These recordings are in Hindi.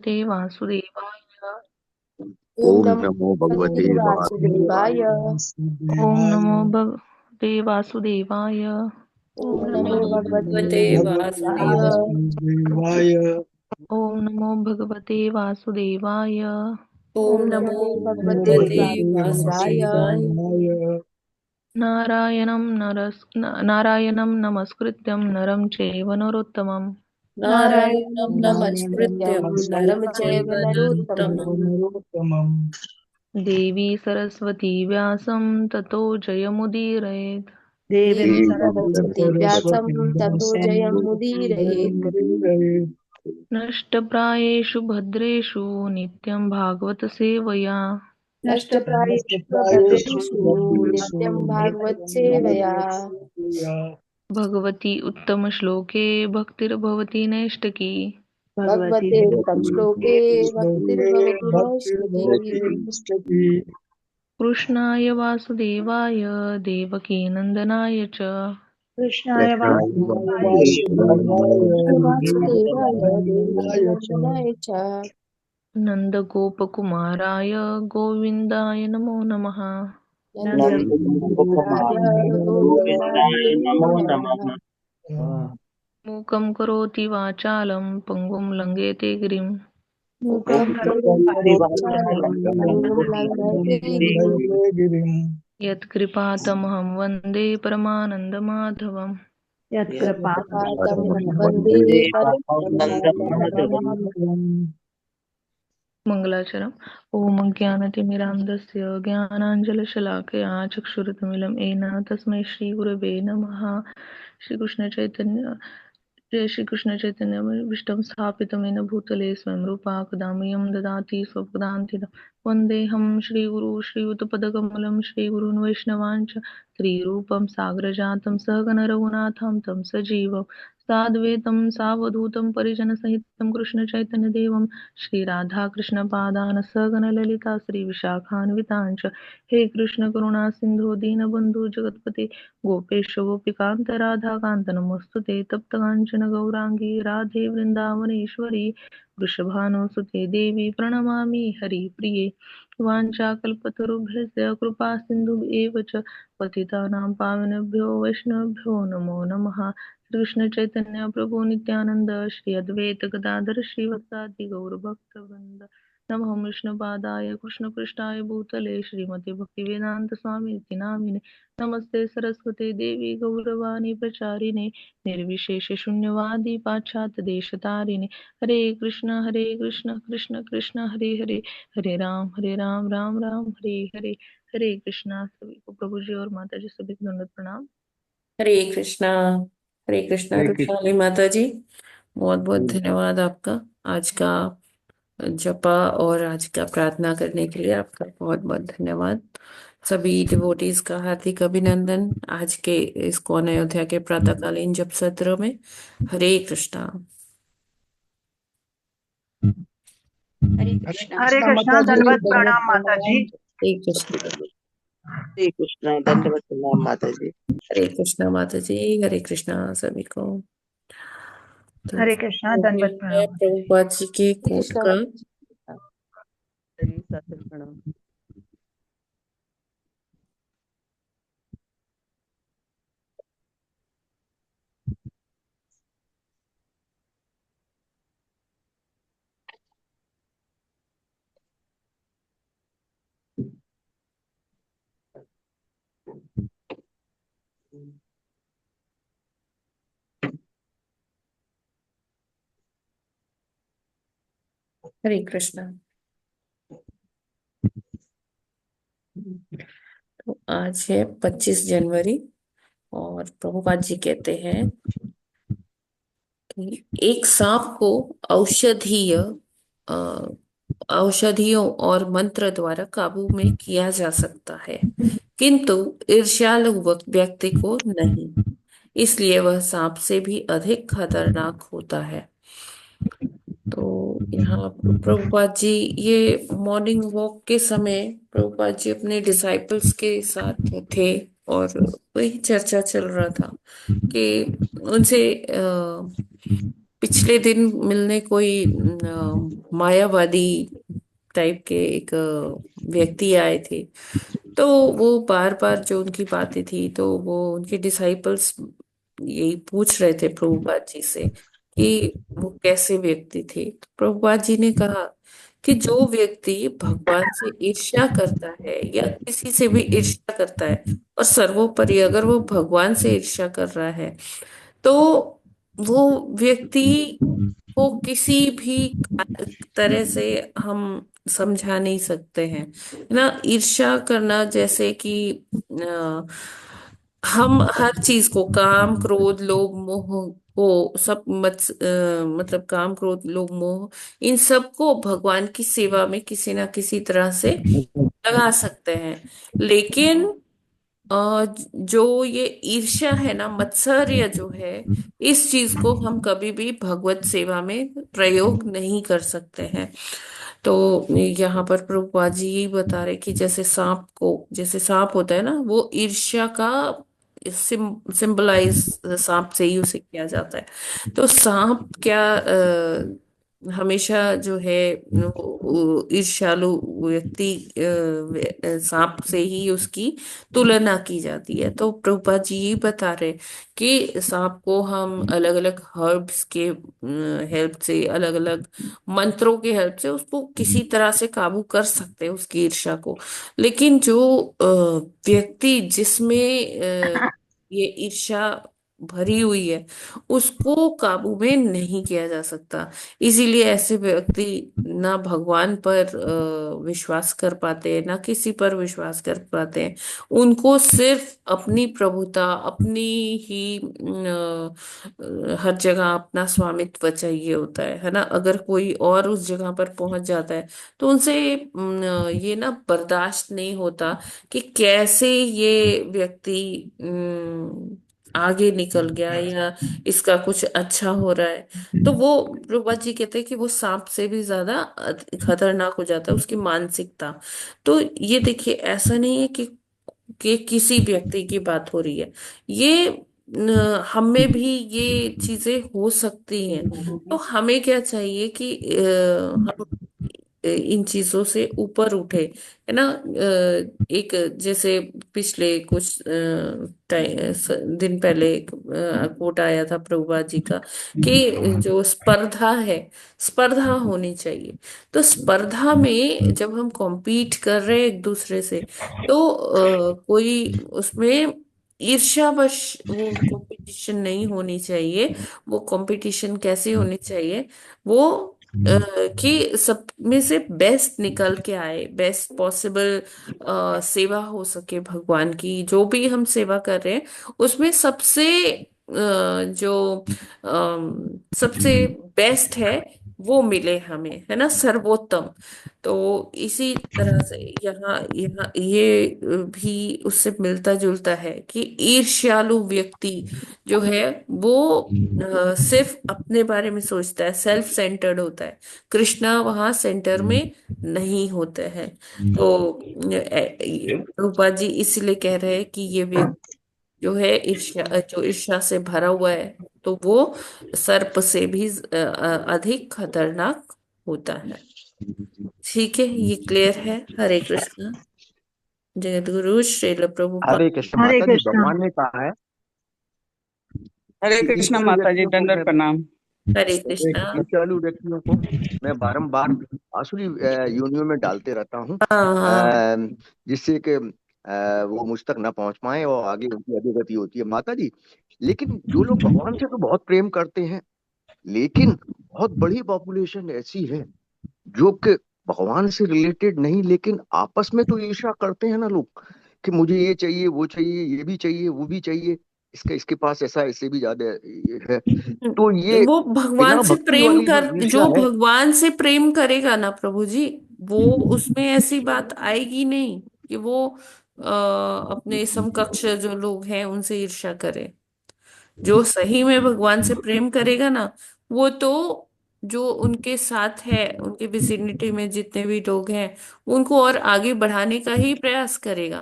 भगवते वासुदेवाय। ओम ओम नमो नमो भगवते भगवते वासुदेवाय। वासुदेवाय। ओम वासुदेवाय। नमो भगवते वासुदेवाय। ओम ओम नमो नमो भगवते भगवते भगवते वासुदेवाय। वासुदेवाय। वासुदेवाय। ओम नमो भगवते वासुदेवाय। ओम ओम नमो नमो नमो भगवते भगवते भगवते वासुदेवाय। वासुदेवाय। वासुदेवाय। नारायणं नमस्कृत्यं नरं चैव नरोत्तमं। नारायणं नारायणं नमस्कृत्यं नरं नरं चैव चैव नमस्कृत्य नरोत्तमम्। नरोत्तमं। नरोत्तमम्। देवी सरस्वती व्यासं ततो जयमुदीरयेत्। देवीं देवीं देवी सरस्वती सरस्वती व्यासं सरस्वती ततो व्यासं जयमुदीरयेत्। नष्टप्रायेषु भद्रेषु नित्यं भागवत सेवया। नष्टप्रायेषु नष्टप्रायेषु भद्रेषु भद्रेषु भद्रेषु नित्यं भागवत नित्यं सेवया। भगवत्सेवया। भगवती उत्तमश्लोके भक्तिर्भवति नैष्टकी। भगवती भगवते उत्तम भगवती श्लोके श्लोके भक्तिर्भवति भक्तिर्भवति नैष्ठिकी। नष्टति। कृष्णाय वासुदेवाय देवकीनन्दनाय च कृष्णाय कृष्णाय कृष्णाय वासुदेवाय वासुदेवाय वासुदेवाय देवकीनन्दनाय च देवकीनन्दनाय च नन्दगोपकुमाराय गोविन्दाय नमो नमः। नन्दकुमाराय गोविन्दाय नन्दगोपकुमाराय नमो नमः। नमः। मूकं करोति वाचालं पङ्गुं लङ्घयते गिरिं। मूकं मूकं करोति करोति वाचालं वाचालं पङ्गुं पङ्गुं लङ्घयते लङ्घयते गिरिम्। गिरिं। गिरिम्। यत्कृपातमहं वन्दे परमानन्दमाधवम्। यत्कृपातं यत्कृपातमहं वन्दे वन्दे परमानन्दमाधवम्। परमानन्दमाधवम्। मङ्गलाचरणम्। ॐ ज्ञानतिमिरान्धस्य ज्ञानाञ्जलशलाकया चक्षुरुन्मीलितं येन तस्मै श्रीगुरवे नमः। श्रीकृष्णचैतन्य जय श्रीकृष्ण चैतन्य विष्टं स्थापितं येन भूतले स्वयं रूपा कदा मह्यं ददाति स्वपदान्तिकं। वन्देऽहं श्रीगुरु श्रीयुतपदकमलं श्रीगुरून् वैष्णवाञ्च श्रीरूपं साग्रजातं सहगण रघुनाथं तं सजीवं साद्वैतं सावधूतं परिजनसहितं कृष्णचैतन्यदेवं श्रीराधाकृष्णपादान् सहगण ललिता श्रीविशाखान्विताञ्च। हे कृष्ण करुणा सिन्धु दीनबन्धु जगत्पते गोपेश गोपिकान्त राधाकान्त नमोऽस्तुते तप्तकाञ्चन गौराङ्गी राधे वृन्दावनेश्वरी वृषभानुसुते देवी प्रणमामि हरिप्रिये। वाञ्छाकल्पतरुभ्यश्च कृपा सिन्धुभ्येव च पतितानां पावनेभ्यो वैष्णवेभ्यो नमो नमः। कृष्ण चैतन्य प्रभु नित्यानंद श्री अद्वैत गदाधर श्रीवत्सादि गौरभक्तवृंद। नमः विष्णुपादाय कृष्णपृष्ठाय भूतले श्रीमते भक्तिवेदांत स्वामी इति नामिने। नमस्ते सरस्वती देवी गौरवाणी प्रचारिणे निर्विशेष शून्यवादी पाश्चात्य देशतारिणे। हरे कृष्ण कृष्ण कृष्ण हरे हरे, हरे राम राम राम हरे हरे। हरे कृष्णा। सभी को प्रभु जी और माता जी सभी को दंडवत प्रणाम। हरे कृष्णा। हरे कृष्णा हरे कृष्ण। रुक्माली माता जी, बहुत बहुत धन्यवाद आपका। आज का जपा और आज का प्रार्थना करने के लिए आपका बहुत बहुत धन्यवाद। सभी डिवोटीज का हार्दिक अभिनंदन आज के इस्कॉन अयोध्या के प्रातःकालीन जप सत्र में। हरे कृष्णा। हरे हरे कृष्णा। हरे कृष्णा कृष्णा, माता जी, दंडवत दंडवत प्रणाम माता जी। प्रणाम। हरे कृष्ण। हरे कृष्ण। दंडवत प्रणाम माता जी। हरे कृष्णा माता जी। हरे कृष्णा सभी को। तो हरे कृष्णा, हो गया दंडवत है प्रणाम माता जी। प्रभुपाद जी के हरे कोट कृष्णा। का। हरे शास्त्र प्रणाम। हरे कृष्णा। तो आज है 25 जनवरी, और प्रभुपाद जी कहते हैं कि एक सांप को औषधीय अ, औषधियों और मंत्र द्वारा काबू में किया जा सकता है, किंतु ईर्ष्यालु व्यक्ति को नहीं। इसलिए वह सांप से भी अधिक खतरनाक होता है। तो यहाँ प्रभुपाद जी, ये मॉर्निंग वॉक के समय प्रभुपाद जी अपने डिसाइपल्स के साथ थे, और वही चर्चा चल रहा था कि उनसे पिछले दिन मिलने कोई मायावादी टाइप के एक व्यक्ति आए थे। तो वो बार बार जो उनकी बातें थी, तो वो उनके डिसाइपल्स यही पूछ रहे थे प्रभुपाद जी से कि वो कैसे व्यक्ति थे। तो प्रभुपाद जी ने कहा कि जो व्यक्ति भगवान से ईर्ष्या करता है या किसी से भी ईर्ष्या करता है, और सर्वोपरि अगर वो भगवान से ईर्ष्या कर रहा है, तो वो व्यक्ति को किसी भी तरह से हम समझा नहीं सकते हैं, है ना। ईर्ष्या करना जैसे कि हम हर चीज को, काम क्रोध लोभ मोह को सब मतलब काम क्रोध लोभ मोह, इन सब को भगवान की सेवा में किसी ना किसी तरह से लगा सकते हैं। लेकिन जो ये ईर्ष्या है ना, मत्सर्य जो है, इस चीज को हम कभी भी भगवत सेवा में प्रयोग नहीं कर सकते हैं। तो यहाँ पर प्रभुपाद जी यही बता रहे कि जैसे सांप होता है ना, वो ईर्ष्या का सिंबलाइज सांप से ही उसे किया जाता है। तो सांप क्या हमेशा जो है वो ईर्ष्यालु व्यक्ति सांप से ही उसकी तुलना की जाती है। तो प्रभुपाद जी यही बता रहे कि सांप को हम अलग अलग हर्ब्स के हेल्प से, अलग अलग मंत्रों के हेल्प से उसको किसी तरह से काबू कर सकते हैं, उसकी ईर्ष्या को। लेकिन जो व्यक्ति जिसमें ये ईर्ष्या भरी हुई है, उसको काबू में नहीं किया जा सकता। इसीलिए ऐसे व्यक्ति ना भगवान पर विश्वास कर पाते हैं, ना किसी पर विश्वास कर पाते हैं। उनको सिर्फ अपनी प्रभुता, अपनी ही हर जगह अपना स्वामित्व चाहिए होता है ना। अगर कोई और उस जगह पर पहुंच जाता है, तो उनसे ये ना बर्दाश्त नहीं होता कि कैसे ये व्यक्ति आगे निकल गया, या इसका कुछ अच्छा हो रहा है। तो वो रूपा जी कहते हैं कि वो सांप से भी ज्यादा खतरनाक हो जाता है उसकी मानसिकता। तो ये देखिए, ऐसा नहीं है कि किसी व्यक्ति की बात हो रही है, ये हमें भी ये चीजें हो सकती हैं। तो हमें क्या चाहिए कि हम इन चीजों से ऊपर उठे, है ना। एक जैसे पिछले कुछ दिन पहले एक कोट आया था प्रभुपाद जी का कि जो स्पर्धा है, स्पर्धा होनी चाहिए। तो स्पर्धा में जब हम कॉम्पीट कर रहे हैं एक दूसरे से, तो कोई उसमें ईर्ष्यावश वो कंपटीशन नहीं होनी चाहिए। वो कंपटीशन कैसी होनी चाहिए, वो कि सब में से बेस्ट निकल के आए, बेस्ट पॉसिबल सेवा हो सके भगवान की। जो भी हम सेवा कर रहे हैं उसमें सबसे जो सबसे बेस्ट है वो मिले हमें, है ना, सर्वोत्तम। तो इसी तरह से यहाँ यहाँ ये भी उससे मिलता जुलता है कि ईर्ष्यालु व्यक्ति जो है वो सिर्फ अपने बारे में सोचता है, सेल्फ सेंटर्ड होता है। कृष्णा वहां सेंटर में नहीं होते हैं। तो प्रभुपाद जी इसीलिए कह रहे हैं कि ये व्यक्ति जो है ईर्ष्या से भरा हुआ है, तो वो सर्प से भी अधिक खतरनाक होता है। ठीक है, ये क्लियर है। हरे कृष्ण। जगत गुरु श्रील प्रभुपाद। हरे कृष्ण हरे माता जी, कृष्णा। भगवान ने कहा है हरे कि कृष्णा ईर्ष्यालु माता जी, व्यक्तियों को दंडवत प्रणाम। हरे कृष्णा। ईर्ष्यालु व्यक्तियों को मैं बारंबार आसुरी योनियों में डालते रहता हूँ, हाँ हाँ। जिससे कि वो मुझ तक न पहुंच पाए और आगे उनकी अधोगति होती है माता जी। लेकिन जो लोग भगवान से तो बहुत प्रेम करते हैं, लेकिन बहुत बड़ी पॉपुलेशन ऐसी है जो कि भगवान से रिलेटेड नहीं, लेकिन आपस में तो ईर्ष्या करते हैं ना लोग, कि मुझे ये चाहिए, वो चाहिए, ये भी चाहिए, वो भी चाहिए, इसका इसके पास ऐसा, इससे भी ज्यादा ये है। तो ये वो भगवान बिना से भक्ति प्रेम वाली जो कर, ईर्ष्या जो है। भगवान से प्रेम करेगा ना प्रभु जी, वो उसमें ऐसी बात आएगी नहीं कि वो अपने समकक्ष जो लोग हैं उनसे ईर्ष्या करे। जो सही में भगवान से प्रेम करेगा ना, वो तो जो उनके साथ है, उनके विसिनिटी में जितने भी लोग हैं, उनको और आगे बढ़ाने का ही प्रयास करेगा।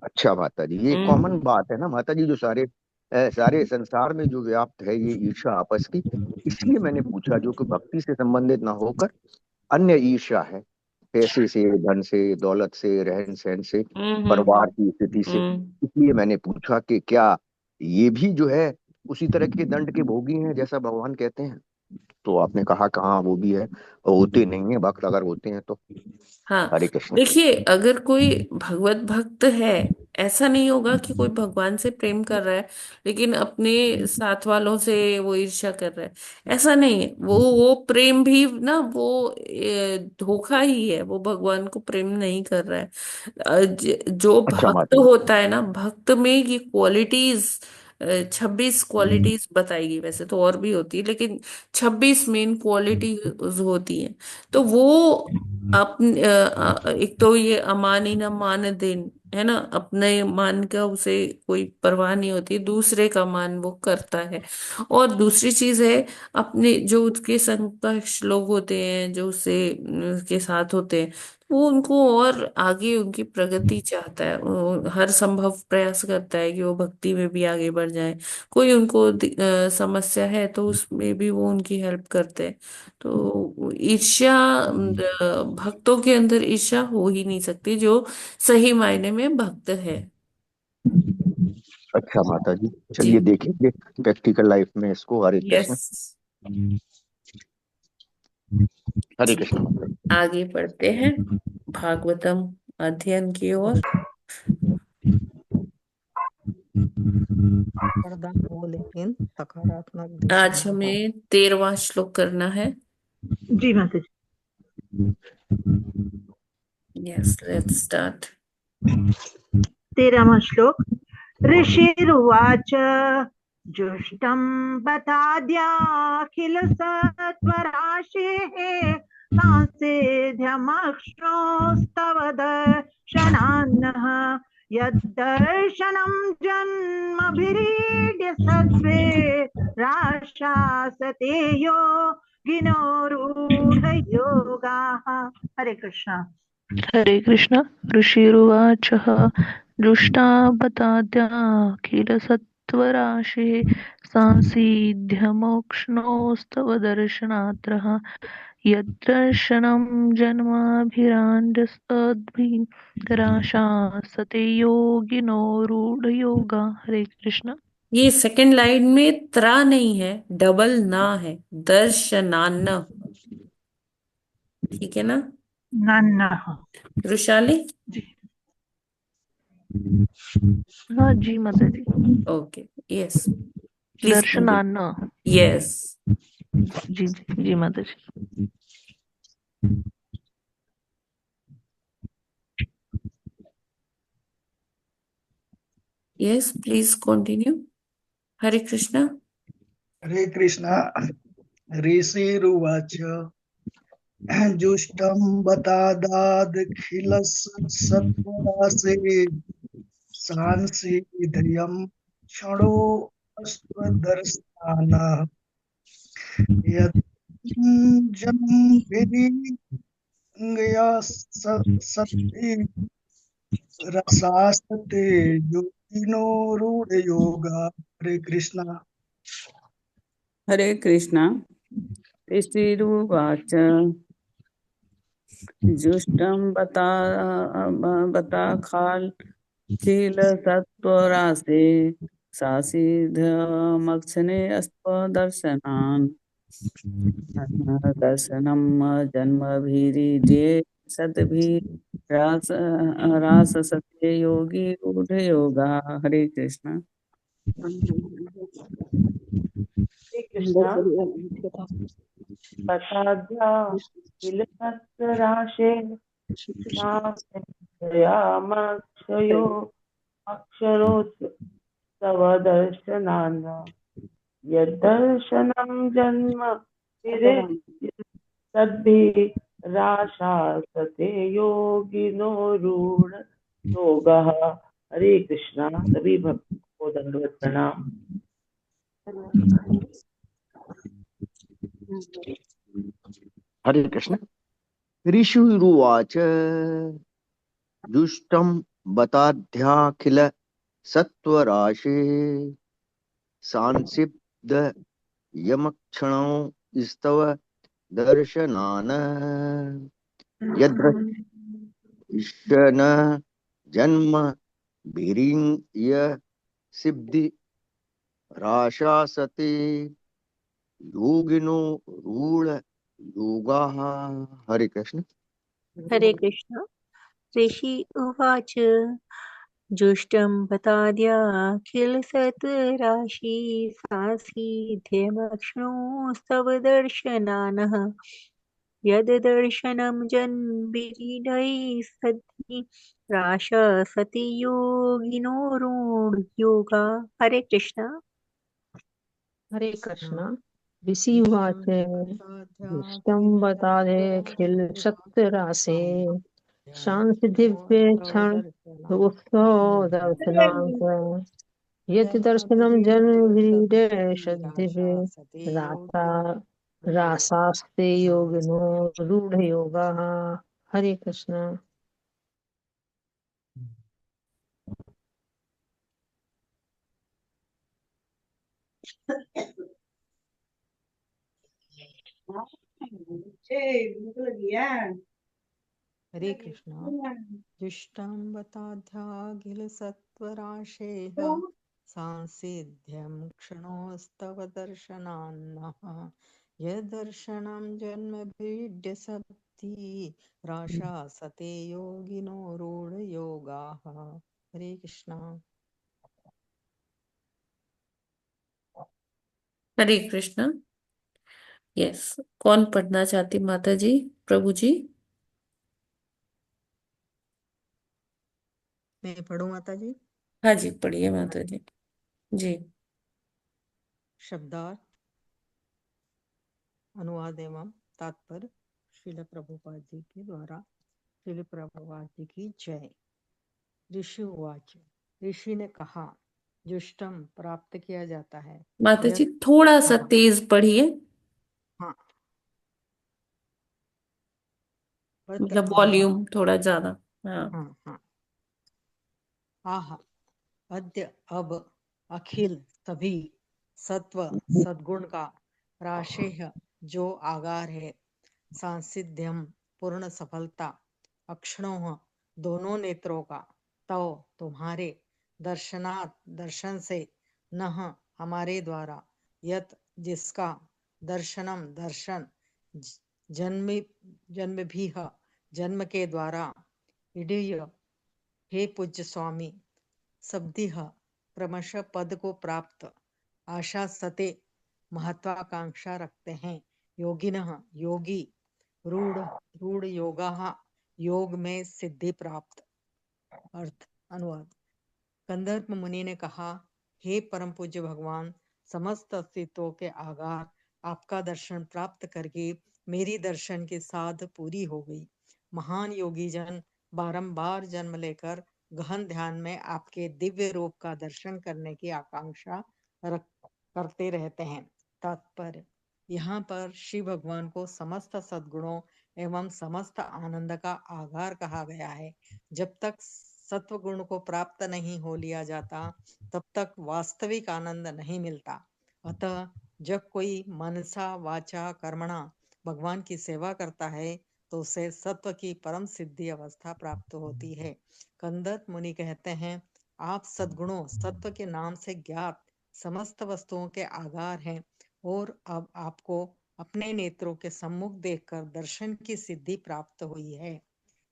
अच्छा माता जी, ये हम्म। कॉमन बात है ना माता जी, जो सारे सारे संसार में जो व्याप्त है ये ईर्ष्या आपस की, इसलिए मैंने पूछा, जो कि भक्ति से संबंधित ना होकर अन्य ईर्ष्या है, पैसे से, धन से, दौलत से, रहन सहन से, परिवार की स्थिति से। इसलिए मैंने पूछा कि क्या ये भी जो है उसी तरह के दंड के भोगी हैं जैसा भगवान कहते हैं? तो आपने कहा कि हाँ वो भी है, और होते नहीं है भक्त, अगर होते हैं तो। हाँ, हरे कृष्ण। देखिए, अगर कोई भगवत भक्त है, ऐसा नहीं होगा कि कोई भगवान से प्रेम कर रहा है लेकिन अपने साथ वालों से वो ईर्ष्या कर रहा है। ऐसा नहीं है। वो प्रेम भी ना, वो धोखा ही है। वो भगवान को प्रेम नहीं कर रहा है। जो अच्छा भक्त माता जी। होता है ना, भक्त में ये क्वालिटीज 26 क्वालिटीज बताएगी। वैसे तो और भी होती है, लेकिन 26 मेन क्वालिटीज होती है। तो वो अपने एक तो ये अमानी न मान देन है ना, अपने मान का उसे कोई परवाह नहीं होती, दूसरे का मान वो करता है। और दूसरी चीज है, अपने जो उसके समकक्ष लोग होते हैं, जो उसके साथ होते हैं, वो उनको और आगे उनकी प्रगति चाहता है। वो हर संभव प्रयास करता है कि वो भक्ति में भी आगे बढ़ जाए। कोई उनको समस्या है तो उसमें भी वो उनकी हेल्प करते हैं। तो ईर्ष्या, भक्तों के अंदर ईर्ष्या हो ही नहीं सकती जो सही मायने में भक्त है। अच्छा माता जी, जी। चलिए देखेंगे प्रैक्टिकल लाइफ में इसको। हरे यस। कृष्ण। हरे ठीक कृष्ण है, माता जी। आगे बढ़ते हैं भागवतम अध्ययन की ओर। वरदान हो लेकिन सकारात्मक दिशा आज में हो। हमें 13वां श्लोक करना है। जी माता जी। Yes, let's start. 13वां श्लोक। ऋषिरुवाच जुष्टं बताद्याखिल सत्वराशेः सांसेध्यमश्नोस्तव दर्शनान्नः यद्दर्शनं जन्मभिरीड्य सत्त्वे राशासते योगिनोरूढयोगाः। हरे कृष्णा। हरे कृष्ण। ऋषिरुवाचः दृष्टापताद्याखिलसत्त्वराशिः सांसीध्यमोक्ष्णोस्तव दर्शनात्रः यद्दर्शनं जन्माभिराण्यसद्भिराशासते योगिनो रूढयोगा। हरे कृष्ण। ये सेकंड लाइन में त्रा नहीं है, डबल ना है, दर्शनान्न। ठीक है ना नन्नः। वृशाली? हाँ जी माता जी। Okay, yes, please. दर्शनान्न। यस। जी जी जी माता जी। Yes, please continue. Hare Krishna. Hare Krishna. ऋषिरुवाच जुष्टं बतादादखिलसत्त्वराशे सांसीध्यं क्षणो अस्त्वदर्शनानः यज्जन्मभिरीङ्गया सत्ति रसास्ते योगिनो रूढयोगा। हरे कृष्णा। हरे कृष्णा। ऋषिरुवाच जुष्टं बताखाखिलसत्त्वराशे सासिध्यमक्षणे अस्त्वदर्शनान् दर्शनं जन्मभिरीड्ये राससते योगी रूढयोगा। हरे कृष्णा। हरे कृष्णा। पथाद्या किलसत्तराशे नामक्षयो अक्षरोत्सव दर्शनान् यद्दर्शनं जन्म तद्भिराशासते योगिनो रूढ़ योगः। हरे कृष्णा। सभी भक्तों को दंडवत प्रणाम। हरे कृष्ण। ऋषिरुवाच जुष्टं बताध्याखिल सत्वराशे सांसिद्ध यमक्षणो स्तव दर्शनान यदृशन जन्म भिरीय सिद्धि राशासते योगिनो रूढ़ योगा। हरे कृष्ण। हरे कृष्ण। ऋषि उवाच जुष्टं बताद्याखिलसत्त्वराशि सासीध्यमक्ष्णोस्तव दर्शनानः यद्दर्शनं जन्मभिरीडैः सद्धि राशसति योगिनो रूढयोगा। हरे कृष्ण। हरे कृष्ण। ऋषि उवाच दृष्टं बतादेऽखिल सत्तरासे शांति दिव्ये क्षण उत्सव दर्शनांक यत् दर्शनं जन्मभिरीडे सद्दिवे रासा रासास्ते योगिनो रूढयोगाः। हरे कृष्ण। हरे कृष्ण। जुष्टं बताध्याखिलसत्त्वराशेः सांसिध्यं क्षणोस्तव दर्शनान्नः यदर्शनं जन्मभिड्यसब्धि राशा सते योगिनो रूढयोगाः। हरे कृष्ण। हरे कृष्ण। यस, कौन पढ़ना चाहती माता जी? प्रभु जी। मैं पढ़ूं माता जी? हाँ जी, पढ़िए माता जी। जी। शब्दार्थ, अनुवाद एवं तात्पर्य श्रील प्रभुपाद जी के द्वारा। श्रील प्रभुपाद जी की जय। ऋषि उवाच, ऋषि ने कहा, जुष्टम प्राप्त किया जाता है। माता जी थोड़ा सा तेज पढ़िए, हाँ, मतलब वॉल्यूम थोड़ा ज्यादा। हाँ। हाँ हाँ। आह, अद्य अब अखिल सभी सत्व सद्गुण का राशेह जो आगार है, सांसिध्यम पूर्ण सफलता, अक्षणों दोनों नेत्रों का, तो तुम्हारे दर्शनात् दर्शन से, नह हमारे द्वारा, यत जिसका, दर्शनम दर्शन, जन्म जन्म भी जन्म के द्वारा, इडीय हे पूज्य स्वामी, सब्दिह क्रमशः पद को प्राप्त, आशा सते महत्वाकांक्षा रखते हैं, योगिनः योगी, रूढ़ रूढ़ योगा योग में सिद्धि प्राप्त। अर्थ अनुवाद। कंदर्प मुनि ने कहा, हे परम पूज्य भगवान, समस्त अस्तित्वों के आगार आपका दर्शन प्राप्त करके मेरी दर्शन की साध पूरी हो गई। महान योगी जन बारंबार जन्म लेकर गहन ध्यान में आपके दिव्य रूप का दर्शन करने की आकांक्षा करते रहते हैं। तात्पर्य, यहाँ पर श्री भगवान को समस्त सद्गुणों एवं समस्त आनंद का आधार कहा गया है। जब तक सत्व गुण को प्राप्त नहीं हो लिया जाता, तब तक वास्तविक आनंद नहीं मिलता। अतः जब कोई मनसा वाचा कर्मणा भगवान की सेवा करता है, तो उसे सत्व की परम सिद्धि अवस्था प्राप्त होती है। कंदर्प मुनि कहते हैं, आप सद्गुणों सत्व के नाम से ज्ञात समस्त वस्तुओं के आधार हैं, और अब आपको अपने नेत्रों के सम्मुख देखकर दर्शन की सिद्धि प्राप्त हुई है।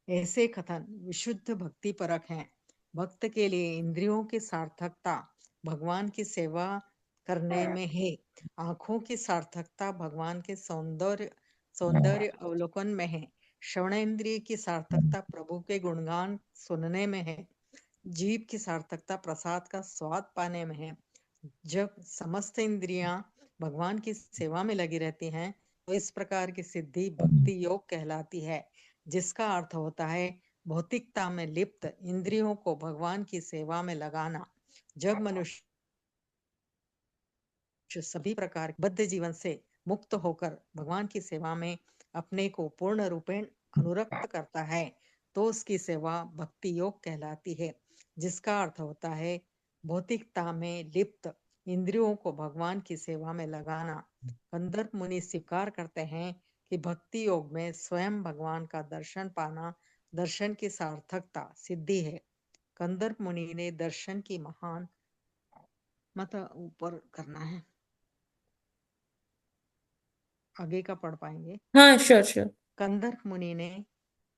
ऐसे कथन विशुद्ध भक्ति परक हैं। भक्त के लिए इंद्रियों की सार्थकता भगवान की सेवा करने में है। आंखों की सार्थकता भगवान के सौंदर्य अवलोकन में है। श्रवणेन्द्रिय की सार्थकता प्रभु के गुणगान सुनने में है। जीभ की सार्थकता प्रसाद का स्वाद पाने में है। जब समस्त इंद्रियां भगवान की सेवा में लगी रहती हैं, तो इस प्रकार की सिद्धि भक्ति योग कहलाती है, जिसका अर्थ होता है भौतिकता में लिप्त इंद्रियों को भगवान की सेवा में लगाना। जब मनुष्य सभी प्रकार के बद्ध जीवन से मुक्त होकर भगवान की सेवा में अपने को पूर्ण रूपेण अनुरक्त करता है, तो उसकी सेवा भक्ति योग कहलाती है, जिसका अर्थ होता है भौतिकता में लिप्त इंद्रियों को भगवान की सेवा में लगाना। कंदर्प मुनि स्वीकार करते हैं कि भक्ति योग में स्वयं भगवान का दर्शन पाना दर्शन की सार्थकता सिद्धि है। कंदर्प मुनि ने दर्शन की महान मत ऊपर करना है, आगे का पढ़ पाएंगे। हाँ, श्योर श्योर। कंदर्प मुनि ने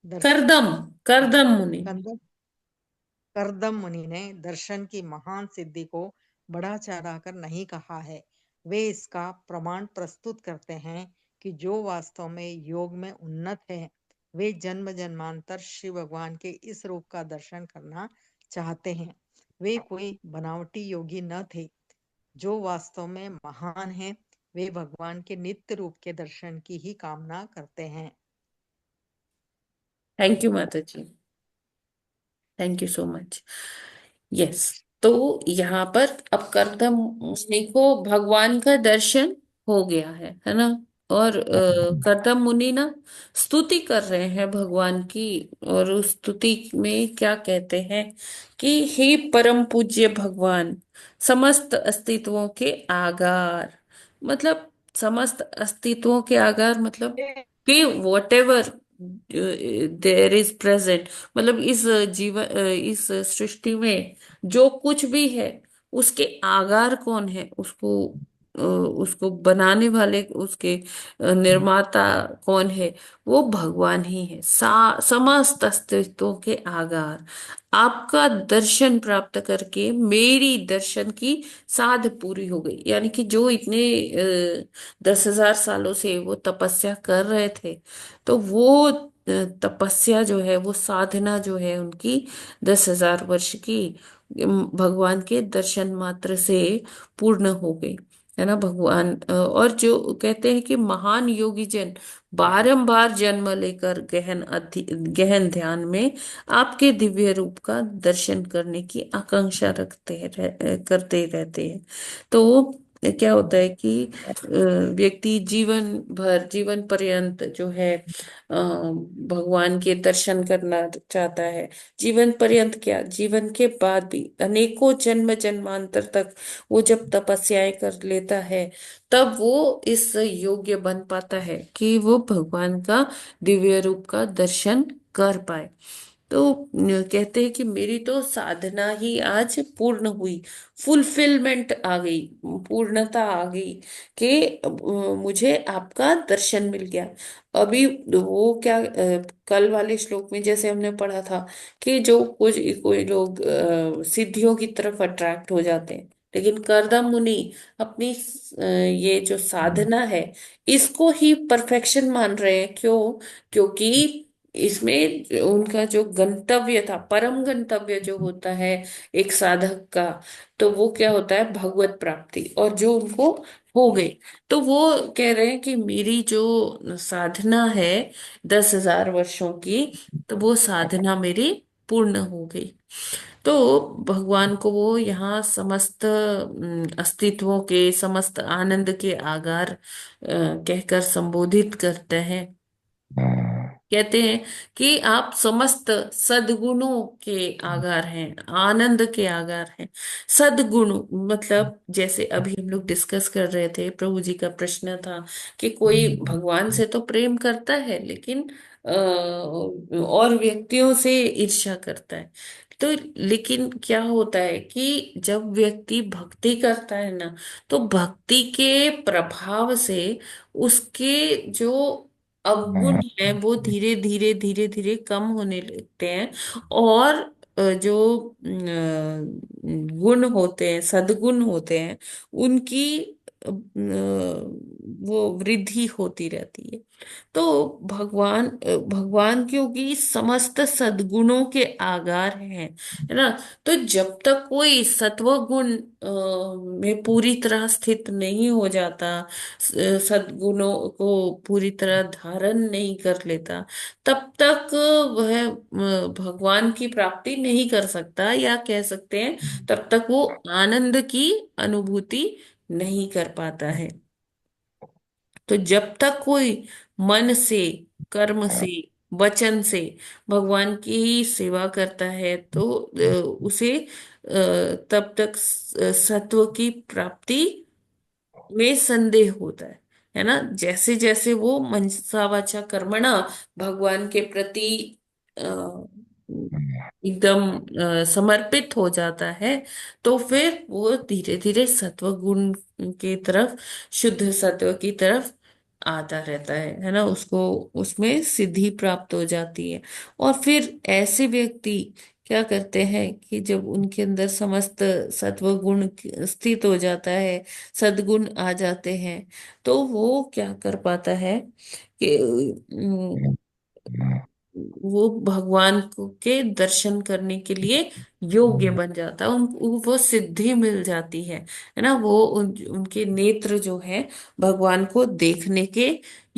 करदम करदम मुनि। कंदर्प करदम मुनि ने दर्शन की महान सिद्धि को बढ़ा चढ़ाकर नहीं कहा है। वे इसका प्रमाण प्रस्तुत करते हैं कि जो वास्तव में योग में उन्नत है वे जन्म जन्मांतर श्री भगवान के इस रूप का दर्शन करना चाहते हैं। वे कोई बनावटी योगी न थे। जो वास्तव में महान हैं वे भगवान के नित्य रूप के दर्शन की ही कामना करते हैं। थैंक यू माता जी, thank you so much. Yes, तो यहाँ पर अब करदम मुनि को भगवान का दर्शन हो गया है ना। और करदम मुनि ना स्तुति कर रहे हैं भगवान की। और उस स्तुति में क्या कहते हैं कि हे परम पूज्य भगवान, समस्त अस्तित्वों के आधार, मतलब समस्त अस्तित्वों के आधार, मतलब कि whatever there is present, मतलब इस जीवन इस सृष्टि में जो कुछ भी है उसके आधार कौन है, उसको बनाने वाले, उसके निर्माता कौन है, वो भगवान ही है। समस्त अस्तित्वों के आधार, आपका दर्शन प्राप्त करके मेरी दर्शन की साध पूरी हो गई। यानी कि जो इतने 10,000 सालों से वो तपस्या कर रहे थे, तो वो तपस्या जो है, वो साधना जो है उनकी 10,000 वर्ष की भगवान के दर्शन मात्र से पूर्ण हो गई, है ना। भगवान और जो कहते हैं कि महान योगी जन बारंबार जन्म लेकर गहन ध्यान में आपके दिव्य रूप का दर्शन करने की आकांक्षा करते रहते हैं। तो क्या होता है कि व्यक्ति जीवन भर, जीवन पर्यंत जो है भगवान के दर्शन करना चाहता है। जीवन पर्यंत क्या, जीवन के बाद भी अनेकों जन्म जन्मांतर तक वो जब तपस्याएं कर लेता है तब वो इस योग्य बन पाता है कि वो भगवान का दिव्य रूप का दर्शन कर पाए। तो कहते हैं कि मेरी तो साधना ही आज पूर्ण हुई, फुलफिलमेंट आ गई, पूर्णता आ गई कि मुझे आपका दर्शन मिल गया। अभी वो क्या कल वाले श्लोक में जैसे हमने पढ़ा था कि जो कुछ कोई लोग सिद्धियों की तरफ अट्रैक्ट हो जाते हैं, लेकिन करदम मुनि अपनी ये जो साधना है इसको ही परफेक्शन मान रहे हैं। क्यों? क्योंकि इसमें उनका जो गंतव्य था, परम गंतव्य जो होता है एक साधक का, तो वो क्या होता है, भगवत प्राप्ति, और जो उनको हो गई। तो वो कह रहे हैं कि मेरी जो साधना है 10,000 वर्षों की, तो वो साधना मेरी पूर्ण हो गई। तो भगवान को वो यहाँ समस्त अस्तित्वों के, समस्त आनंद के आगार कहकर संबोधित करते हैं। कहते हैं कि आप समस्त सद्गुणों के आगार हैं, आनंद के आगार हैं। सद्गुण मतलब जैसे अभी हम लोग डिस्कस कर रहे थे, प्रभु जी का प्रश्न था कि कोई भगवान से तो प्रेम करता है लेकिन और व्यक्तियों से ईर्ष्या करता है। तो लेकिन क्या होता है कि जब व्यक्ति भक्ति करता है ना, तो भक्ति के प्रभाव से उसके जो अवगुण है वो धीरे धीरे धीरे धीरे कम होने लगते हैं। और जो गुण होते हैं, सद्गुण होते हैं, उनकी वो वृद्धि होती रहती है। तो भगवान क्योंकि समस्त सद्गुणों के आगार हैं, है ना। तो जब तक कोई सत्व गुण में पूरी तरह स्थित नहीं हो जाता, सद्गुणों को पूरी तरह धारण नहीं कर लेता, तब तक वह भगवान की प्राप्ति नहीं कर सकता, या कह सकते हैं तब तक वो आनंद की अनुभूति नहीं कर पाता है। तो जब तक कोई मन से, कर्म से वचन से भगवान की ही सेवा करता है, तो उसे तब तक सत्व की प्राप्ति में संदेह होता है ना। जैसे जैसे वो मनसा वाचा कर्मणा भगवान के प्रति अ, एकदम समर्पित हो जाता है, तो फिर वो धीरे धीरे सत्व गुण की तरफ, शुद्ध सत्व की तरफ आता रहता है ना। उसको उसमें सिद्धि प्राप्त हो जाती है। और फिर ऐसे व्यक्ति क्या करते हैं कि जब उनके अंदर समस्त सत्व गुण स्थित हो जाता है, सद्गुण आ जाते हैं, तो वो क्या कर पाता है कि वो भगवान को के दर्शन करने के लिए योग्य बन जाता है। उनको वो सिद्धि मिल जाती है ना। वो उनके नेत्र जो है भगवान को देखने के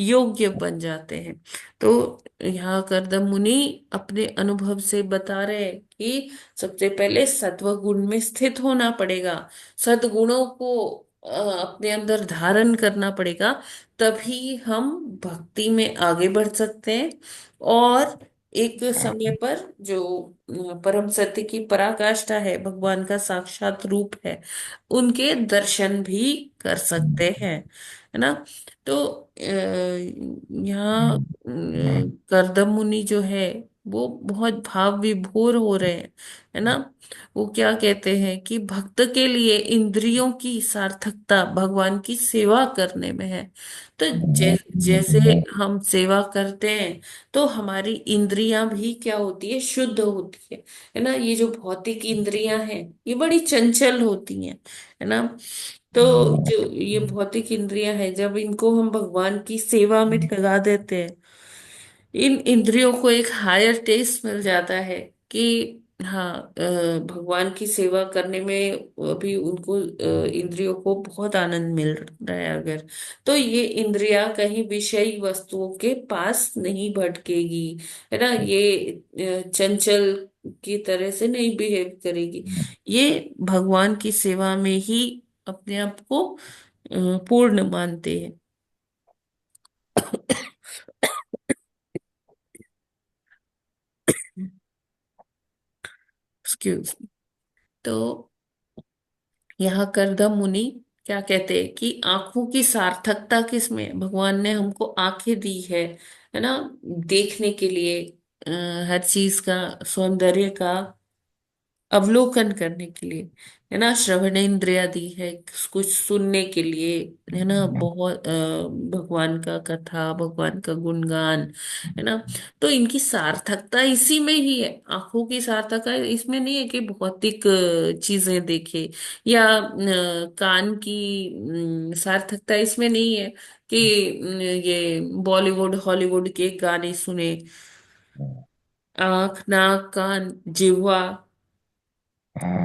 योग्य बन जाते हैं। तो यहाँ करदम मुनि अपने अनुभव से बता रहे हैं कि सबसे पहले सत्व गुण में स्थित होना पड़ेगा, सद्गुणों को अपने अंदर धारण करना पड़ेगा, तभी हम भक्ति में आगे बढ़ सकते हैं। और एक समय पर जो परम सत्य की पराकाष्ठा है, भगवान का साक्षात रूप है, उनके दर्शन भी कर सकते हैं, है ना। तो यहाँ करदम मुनि जो है वो बहुत भाव विभोर हो रहे हैं, है ना। वो क्या कहते हैं कि भक्त के लिए इंद्रियों की सार्थकता भगवान की सेवा करने में है। तो जैसे हम सेवा करते हैं, तो हमारी इंद्रियां भी क्या होती है, शुद्ध होती है ना। ये जो भौतिक इंद्रियां हैं ये बड़ी चंचल होती हैं, है ना। तो जो ये भौतिक इंद्रियां हैं, जब इनको हम भगवान की सेवा में लगा देते हैं, इन इंद्रियों को एक हायर टेस्ट मिल जाता है कि हाँ, भगवान की सेवा करने में अभी उनको इंद्रियों को बहुत आनंद मिल रहा है अगर, तो ये इंद्रियां कहीं विषयी वस्तुओं के पास नहीं भटकेगी, है ना। ये चंचल की तरह से नहीं बिहेव करेगी। ये भगवान की सेवा में ही अपने आप को पूर्ण मानते हैं। एक्सक्यूज। तो यहाँ करदम मुनि क्या कहते हैं कि आंखों की सार्थकता किसमें, भगवान ने हमको आंखें दी है ना, देखने के लिए, हर चीज का सौंदर्य का अवलोकन करने के लिए, है ना। श्रवण इंद्रिया दी है कुछ सुनने के लिए, है ना, बहुत भगवान का कथा, भगवान का गुणगान, है ना। तो इनकी सार्थकता इसी में ही है। आंखों की सार्थकता इसमें नहीं है कि भौतिक चीजें देखे, या कान की सार्थकता इसमें नहीं है कि ये बॉलीवुड हॉलीवुड के गाने सुने। आंख, नाक, कान, जिह्वा,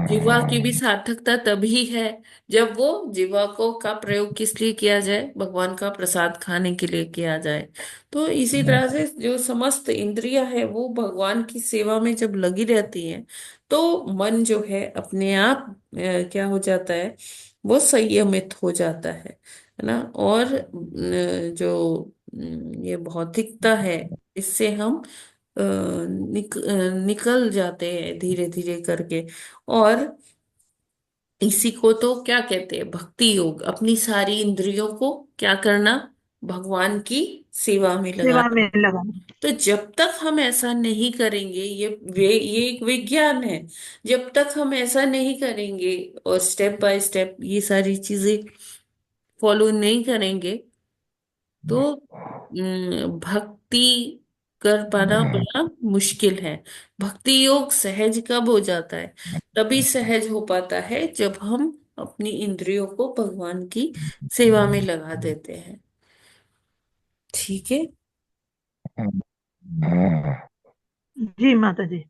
जिह्वा की भी सार्थकता तभी है जब वो जिह्वा को का प्रयोग किस लिए किया जाए, भगवान का प्रसाद खाने के लिए किया जाए। तो इसी तरह से जो समस्त इंद्रियां है वो भगवान की सेवा में जब लगी रहती हैं, तो मन जो है अपने आप क्या हो जाता है, वो संयमित हो जाता है ना। और ये भौतिकता है, इससे हम निकल जाते हैं धीरे धीरे करके। और इसी को तो क्या कहते हैं, भक्ति योग, अपनी सारी इंद्रियों को क्या करना, भगवान की सेवा में सेवा लगाना। में लगा। तो जब तक हम ऐसा नहीं करेंगे, ये एक विज्ञान है, जब तक हम ऐसा नहीं करेंगे और स्टेप बाय स्टेप ये सारी चीजें फॉलो नहीं करेंगे, तो भक्ति कर पाना बड़ा मुश्किल है। भक्ति योग सहज कब हो जाता है, तभी सहज हो पाता है जब हम अपनी इंद्रियों को भगवान की सेवा में लगा देते हैं। ठीक है। जी माता जी।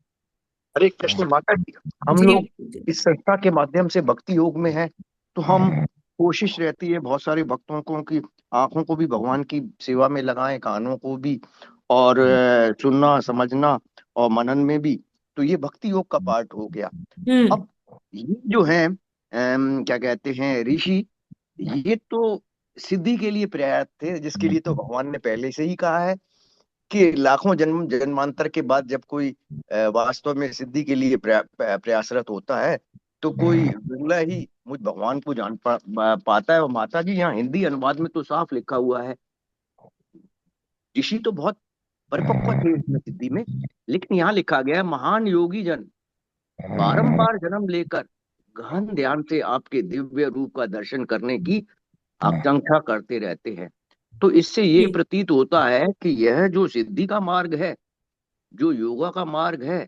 हरे कृष्ण माता जी। हम जी लोग इस संस्था के माध्यम से भक्ति योग में हैं, तो हम कोशिश रहती है बहुत सारे भक्तों को कि आंखों को भी भगवान की सेवा में लगाएं, कानों को भी, और सुनना समझना और मनन में भी। तो ये भक्ति योग का पार्ट हो गया। हम्म। अब ये जो है क्या कहते हैं ऋषि, ये तो सिद्धि के लिए प्रयास थे, जिसके लिए तो भगवान ने पहले से ही कहा है कि लाखों जन्म जन्मांतर के बाद जब कोई वास्तव में सिद्धि के लिए प्रयासरत होता है, तो कोई विरला ही मुझ भगवान को जान पाता है। और माता जी, यहाँ हिंदी अनुवाद में तो साफ लिखा हुआ है, ऋषि तो बहुत परिपक्व थे इसमें सिद्धि में, लेकिन यहाँ लिखा गया है महान योगी जन बारंबार जन्म लेकर गहन ध्यान से आपके दिव्य रूप का दर्शन करने की आकांक्षा करते रहते हैं। तो इससे ये जी प्रतीत होता है कि यह जो सिद्धि का मार्ग है, जो योगा का मार्ग है,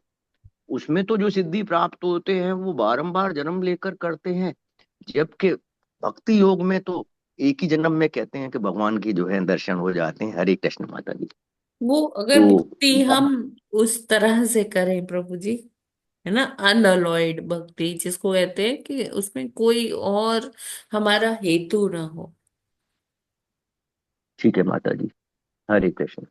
उसमें तो जो सिद्धि प्राप्त होते हैं वो बारंबार जन्म लेकर करते हैं, जबकि भक्ति योग में तो एक ही जन्म में कहते हैं कि भगवान की जो है दर्शन हो जाते हैं। हरे कृष्ण माता जी। वो अगर तो भक्ति हम उस तरह से करें प्रभु जी, है ना, अनअलॉयड भक्ति जिसको कहते हैं कि उसमें कोई और हमारा हेतु ना हो, ठीक है माता जी, हरे कृष्ण।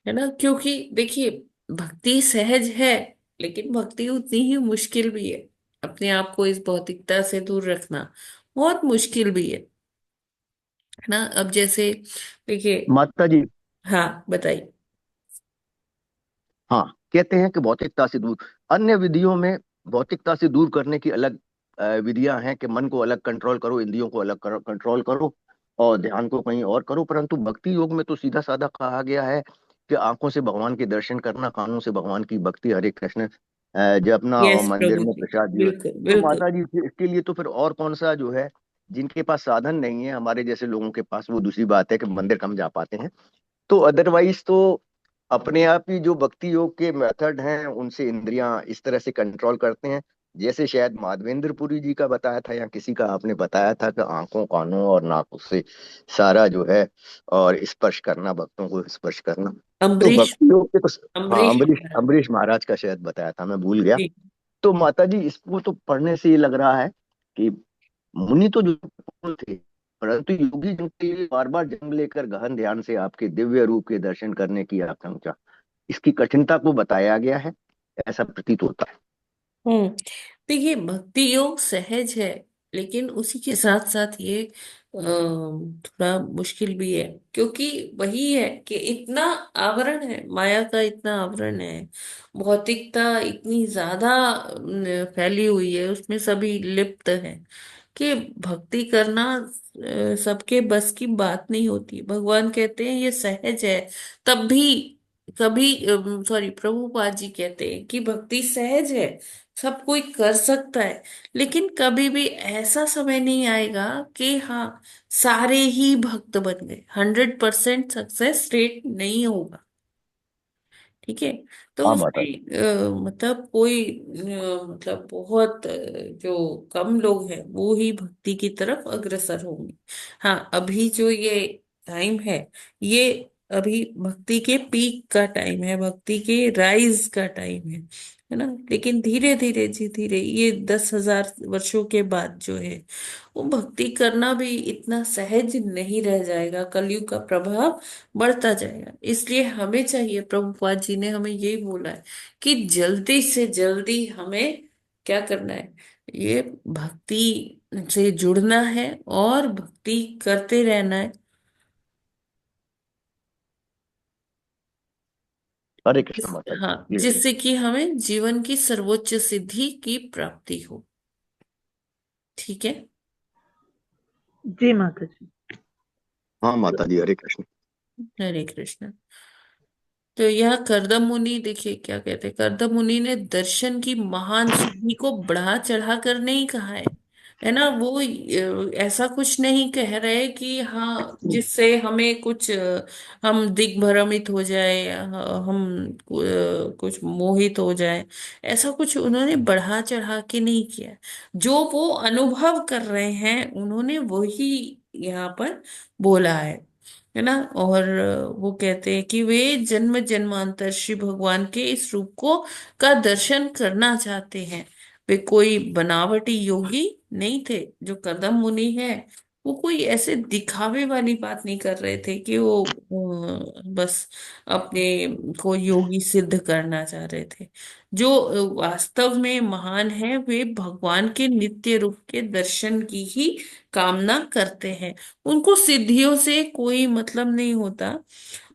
है ना, क्योंकि देखिए भक्ति सहज है लेकिन भक्ति उतनी ही मुश्किल भी है। अपने आप को इस भौतिकता से दूर रखना बहुत मुश्किल भी है ना। अब जैसे देखिए, माता जी, हाँ बताइए। हाँ, कहते हैं कि भौतिकता से दूर, अन्य विधियों में भौतिकता से दूर करने की अलग विधियां हैं कि मन को अलग कंट्रोल करो, इंद्रियों को अलग कंट्रोल करो और ध्यान को कहीं और करो, परंतु भक्ति योग में तो सीधा साधा कहा गया है कि आंखों से भगवान के दर्शन करना, कानों से भगवान की भक्ति, हरे कृष्ण जपना और यस मंदिर प्रभु में जी, प्रसाद जो है। बिल्कुल तो बिल्कुल। माता जी, इसके लिए तो फिर और कौन सा जो है, जिनके पास साधन नहीं है हमारे जैसे लोगों के पास, वो दूसरी बात है कि मंदिर कम जा पाते हैं, तो अदरवाइज तो अपने आप ही जो भक्ति योग के मेथड हैं उनसे इंद्रियां इस तरह से कंट्रोल करते हैं, जैसे शायद माधवेंद्रपुरी जी का बताया था या किसी का आपने बताया था कि आंखों, कानों और नाकों से सारा जो है और स्पर्श करना, भक्तों को स्पर्श करना। तो अम्बरीश, भक्ति योग के तो, हाँ, अम्बरीश अम्बरीश महाराज अम्बरीश महाराज का शायद बताया था, मैं भूल गया। जी। तो माता जी, इसको तो पढ़ने से ये लग रहा है कि मुनि तो जो थे, परंतु योगी जिनके लिए बार बार जन्म लेकर गहन ध्यान से आपके दिव्य रूप के दर्शन करने की आकांक्षा, इसकी कठिनता को बताया गया है, ऐसा प्रतीत होता है। हम्म, देखिए भक्ति योग सहज है लेकिन उसी के साथ साथ ये थोड़ा मुश्किल भी है, क्योंकि वही है कि इतना आवरण है, माया का इतना आवरण है, भौतिकता इतनी ज्यादा फैली हुई है, उसमें सभी लिप्त हैं कि भक्ति करना सबके बस की बात नहीं होती। भगवान कहते हैं ये सहज है, तब भी कभी, सॉरी, प्रभुपाद जी कहते हैं कि भक्ति सहज है, सब कोई कर सकता है, लेकिन कभी भी ऐसा समय नहीं आएगा कि हाँ सारे ही भक्त बन गए, 100% सक्सेस रेट नहीं होगा। ठीक है, तो हाँ माता जी। उसमें मतलब कोई मतलब बहुत जो कम लोग हैं वो ही भक्ति की तरफ अग्रसर होंगे। हाँ अभी जो ये टाइम है, ये अभी भक्ति के पीक का टाइम है, भक्ति के राइज का टाइम है ना, लेकिन धीरे धीरे जी धीरे ये 10,000 वर्षों के बाद जो है वो भक्ति करना भी इतना सहज नहीं रह जाएगा, कलयुग का प्रभाव बढ़ता जाएगा। इसलिए हमें चाहिए, प्रभुपाद जी ने हमें यही बोला है कि जल्दी से जल्दी हमें क्या करना है, ये भक्ति से जुड़ना है और भक्ति करते रहना है। हरे कृष्ण माता जी, हाँ, जी जी। जिससे कि हमें जीवन की सर्वोच्च सिद्धि की प्राप्ति हो। ठीक है। जी माता जी। हाँ माता जी, हरे कृष्ण। हरे कृष्ण। तो यह कर्दम मुनि, देखिए क्या कहते हैं, कर्दम मुनि ने दर्शन की महान सिद्धि को बढ़ा चढ़ा कर नहीं कहा है ना, वो ऐसा कुछ नहीं कह रहे कि हाँ जिससे हमें कुछ हम दिग्भ्रमित हो जाए, हम कुछ मोहित हो जाए, ऐसा कुछ उन्होंने बढ़ा चढ़ा के नहीं किया। जो वो अनुभव कर रहे हैं उन्होंने वही यहाँ पर बोला है ना। और वो कहते हैं कि वे जन्म जन्मांतर श्री भगवान के इस रूप को का दर्शन करना चाहते हैं। वे कोई बनावटी योगी नहीं थे। जो कदम मुनि है वो कोई ऐसे दिखावे वाली बात नहीं कर रहे थे कि वो बस अपने को योगी सिद्ध करना चाह रहे थे। जो वास्तव में महान है वे भगवान के नित्य रूप के दर्शन की ही कामना करते हैं। उनको सिद्धियों से कोई मतलब नहीं होता,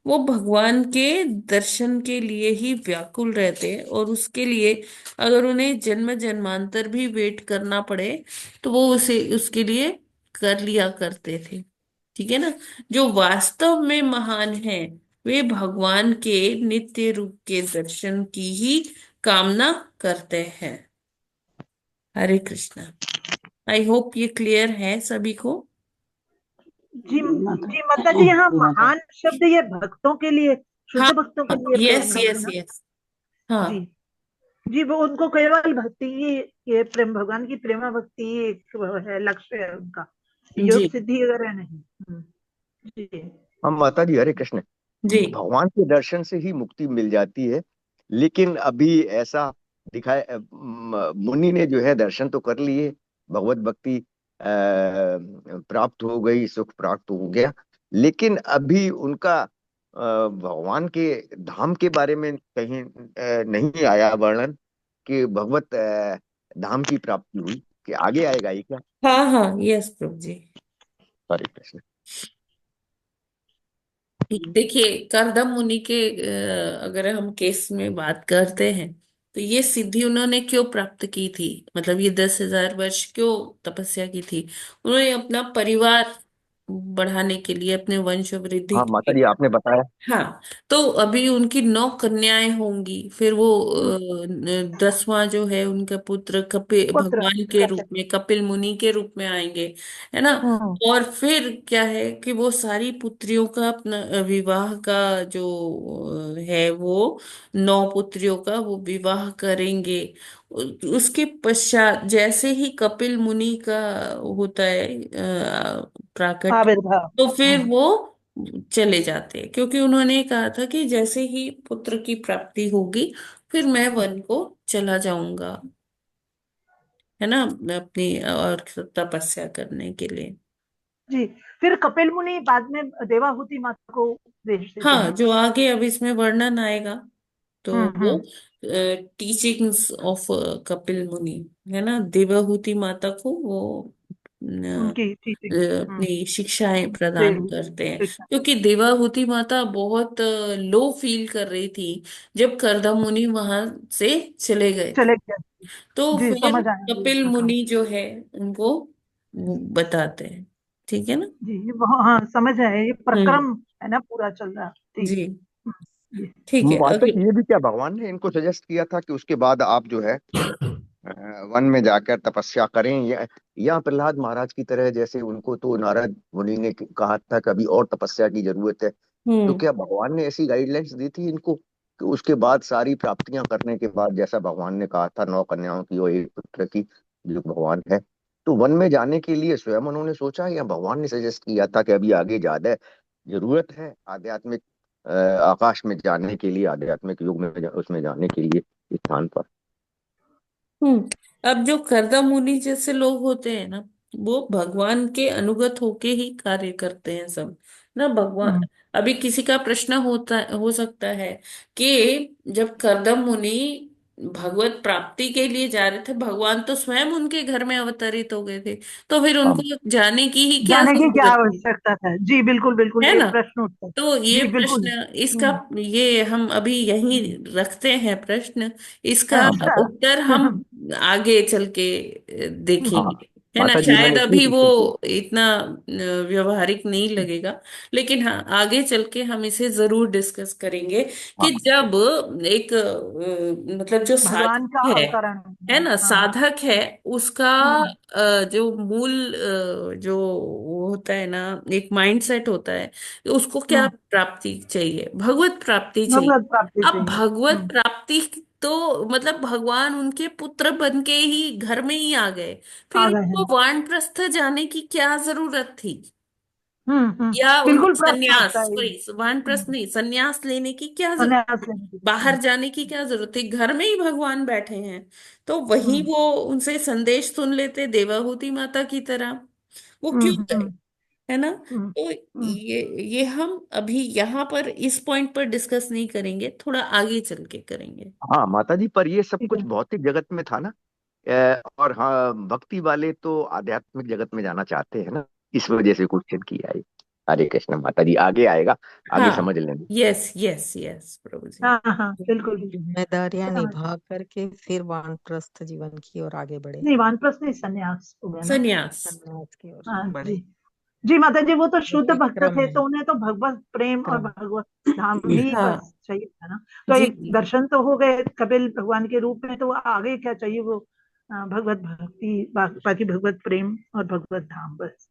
वो भगवान के दर्शन के लिए ही व्याकुल रहते हैं, और उसके लिए अगर उन्हें जन्म जन्मांतर भी वेट करना पड़े तो वो उसे उसके लिए कर लिया करते थे। ठीक है ना। जो वास्तव में महान है वे भगवान के नित्य रूप के दर्शन की ही कामना करते हैं। हरे कृष्णा। आई होप ये क्लियर है सभी को। जी माता जी माता जी, यहाँ जी माता। महान शब्द ये भक्तों के लिए, शुद्ध हाँ, भक्तों के लिए प्रयोग यस में है यस ना? यस। हाँ जी जी, वो उनको केवल भक्ति ही, ये प्रेम, भगवान की प्रेमा भक्ति ही एक वो है, लक्ष्य है उनका, योग जी सिद्धि वगैरह नहीं। जी हम माता जी हरे कृष्ण, जी। भगवान के दर्शन से ही मुक्ति मिल जाती है। लेकिन अभी ऐसा दिखाए, मुनि ने जो है दर्शन तो कर लिए, भगवत भक्ति प्राप्त हो गई, सुख प्राप्त हो गया, लेकिन अभी उनका भगवान के धाम के बारे में कहीं नहीं आया वर्णन कि भगवत धाम की प्राप्ति हुई, कि आगे आएगा ये क्या? हाँ हाँ, यस प्रभु जी। हरे कृष्ण। देखिए, करदम मुनि के अगर हम केस में बात करते हैं तो ये सिद्धि उन्होंने क्यों प्राप्त की थी, मतलब ये 10,000 वर्ष क्यों तपस्या की थी? उन्होंने अपना परिवार बढ़ाने के लिए, अपने वंश वृद्धि हाँ के माता लिए। जी आपने बताया। हाँ, तो अभी उनकी 9 कन्याएं होंगी, फिर वो 10वां जो है उनका पुत्र कपिल, पुत्र भगवान के कपिल। रूप में, कपिल मुनि के रूप में आएंगे, है ना। हम्म और फिर क्या है कि वो सारी पुत्रियों का अपना विवाह का जो है वो 9 पुत्रियों का वो विवाह करेंगे। उसके पश्चात जैसे ही कपिल मुनि का होता है प्राकट्य, आविर्भाव। तो फिर वो चले जाते हैं, क्योंकि उन्होंने कहा था कि जैसे ही पुत्र की प्राप्ति होगी फिर मैं वन को चला जाऊंगा, है ना, अपनी और तपस्या करने के लिए। जी, फिर कपिल मुनि बाद में देवाहुति माता को उपदेश देते हाँ, हैं। जो आगे अब इसमें वर्णन आएगा तो वो हम्म। टीचिंग्स ऑफ कपिल मुनि, है ना, देवहूति माता को वो उनकी टीचिंग। अपनी शिक्षाएं प्रदान देव करते हैं, शिक्षा। क्योंकि देवाहूति माता बहुत लो फील कर रही थी जब करदम मुनि वहां से चले गए थे। चले गए। तो जी, फिर समझ आया मुझे कपिल उनका काम। मुनि जो है उनको वो बताते हैं। ठीक है ना। जी, ये हाँ, समझ आया, ये हम्म। प्रक्रम है ना, पूरा चल रहा। ठीक। जी जी ठीक है। माता अगर जी ये भी क्या भगवान ने इनको सजेस्ट किया था कि उसके बाद आप जो है वन में जाकर तपस्या करें, या प्रहलाद महाराज की तरह, जैसे उनको तो नारद मुनि ने कहा था कि अभी और तपस्या की जरूरत है, तो हम्म क्या भगवान ने ऐसी गाइडलाइंस दी थी इनको कि उसके बाद सारी प्राप्तियां करने के बाद, जैसा भगवान ने कहा था 9 कन्याओं की और एक पुत्र की, जो भगवान है, तो वन में जाने के लिए स्वयं उन्होंने सोचा, या भगवान ने सजेस्ट किया था कि अभी आगे ज्यादा जरूरत है आध्यात्मिक आकाश में जाने के लिए, आध्यात्मिक युग में उसमें जाने के लिए इस स्थान पर? हम्म। अब जो करदम मुनि जैसे लोग होते हैं ना, वो भगवान के अनुगत होके ही कार्य करते हैं सब, ना। भगवान, हम्म अभी किसी का प्रश्न हो सकता है कि जब करदम मुनि भगवत प्राप्ति के लिए जा रहे थे, भगवान तो स्वयं उनके घर में अवतरित हो गए थे, तो फिर हाँ, उनको जाने की ही क्या जाने की क्या जरूरत थी, आवश्यकता था? जी बिल्कुल बिल्कुल, है ये ना। प्रश्न उठता है। तो ये जी बिल्कुल। प्रश्न, इसका ये हम अभी यहीं रखते हैं प्रश्न, इसका अच्छा। उत्तर हम आगे चल के हाँ देखेंगे, है ना। माता जी शायद मैंने अभी ठीक वो ठीक इतना व्यवहारिक नहीं लगेगा, लेकिन हाँ, आगे चल के हम इसे जरूर डिस्कस करेंगे कि हाँ जब एक मतलब जो भगवान साधक का है अवतरण। है ना, हाँ। साधक है, उसका हम्म जो मूल जो वो होता है ना, एक माइंडसेट होता है, उसको क्या हम्म प्राप्ति चाहिए? भगवत प्राप्ति चाहिए। भगवत प्राप्ति अब चाहिए। भगवत प्राप्ति तो मतलब भगवान उनके पुत्र बन के ही घर में ही आ गए, आ फिर गए हैं। उनको वानप्रस्थ जाने की क्या जरूरत थी? हम्म। या उनको बिल्कुल प्रश्न संन्यास, उठता है ये। सॉरी वानप्रस्थ नहीं, संन्यास लेने की क्या जरूरत संन्यास थी? लेने की। बाहर जाने की क्या जरूरत थी? घर में ही भगवान बैठे हैं, तो वहीं हम्म वो उनसे संदेश सुन लेते देवाहूति माता की तरह। वो क्यों हम्म गए, हम्म है ना। हम्म तो हम्म। ये हम अभी यहाँ पर इस पॉइंट पर डिस्कस नहीं करेंगे, थोड़ा आगे चल के करेंगे। हाँ माता जी, पर ये सब ठीक कुछ है। भौतिक जगत में था ना। और हाँ, भक्ति वाले तो आध्यात्मिक जगत में जाना चाहते हैं ना, इस वजह से क्वेश्चन किया है। हरे कृष्ण माता जी, आगे आएगा, आगे हाँ, समझ लेना। यस यस यस प्रभु जी। हाँ हाँ बिल्कुल बिल्कुल जिम्मेदारियां समझ निभा करके फिर वानप्रस्थ जीवन की ओर आगे बढ़े, नहीं वानप्रस्थ नहीं संन्यास हो गया ना। संन्यास। संन्यास की ओर हाँ बढ़े। जी माता जी वो तो शुद्ध उसी भक्त क्रम थे में तो उन्हें तो भगवत प्रेम और क्रम भगवत धाम ही हाँ बस चाहिए था ना। तो जी एक दर्शन तो हो गए कपिल भगवान के रूप में, तो आगे क्या चाहिए वो भगवत भक्ति बाकी भगवत प्रेम और भगवत धाम बस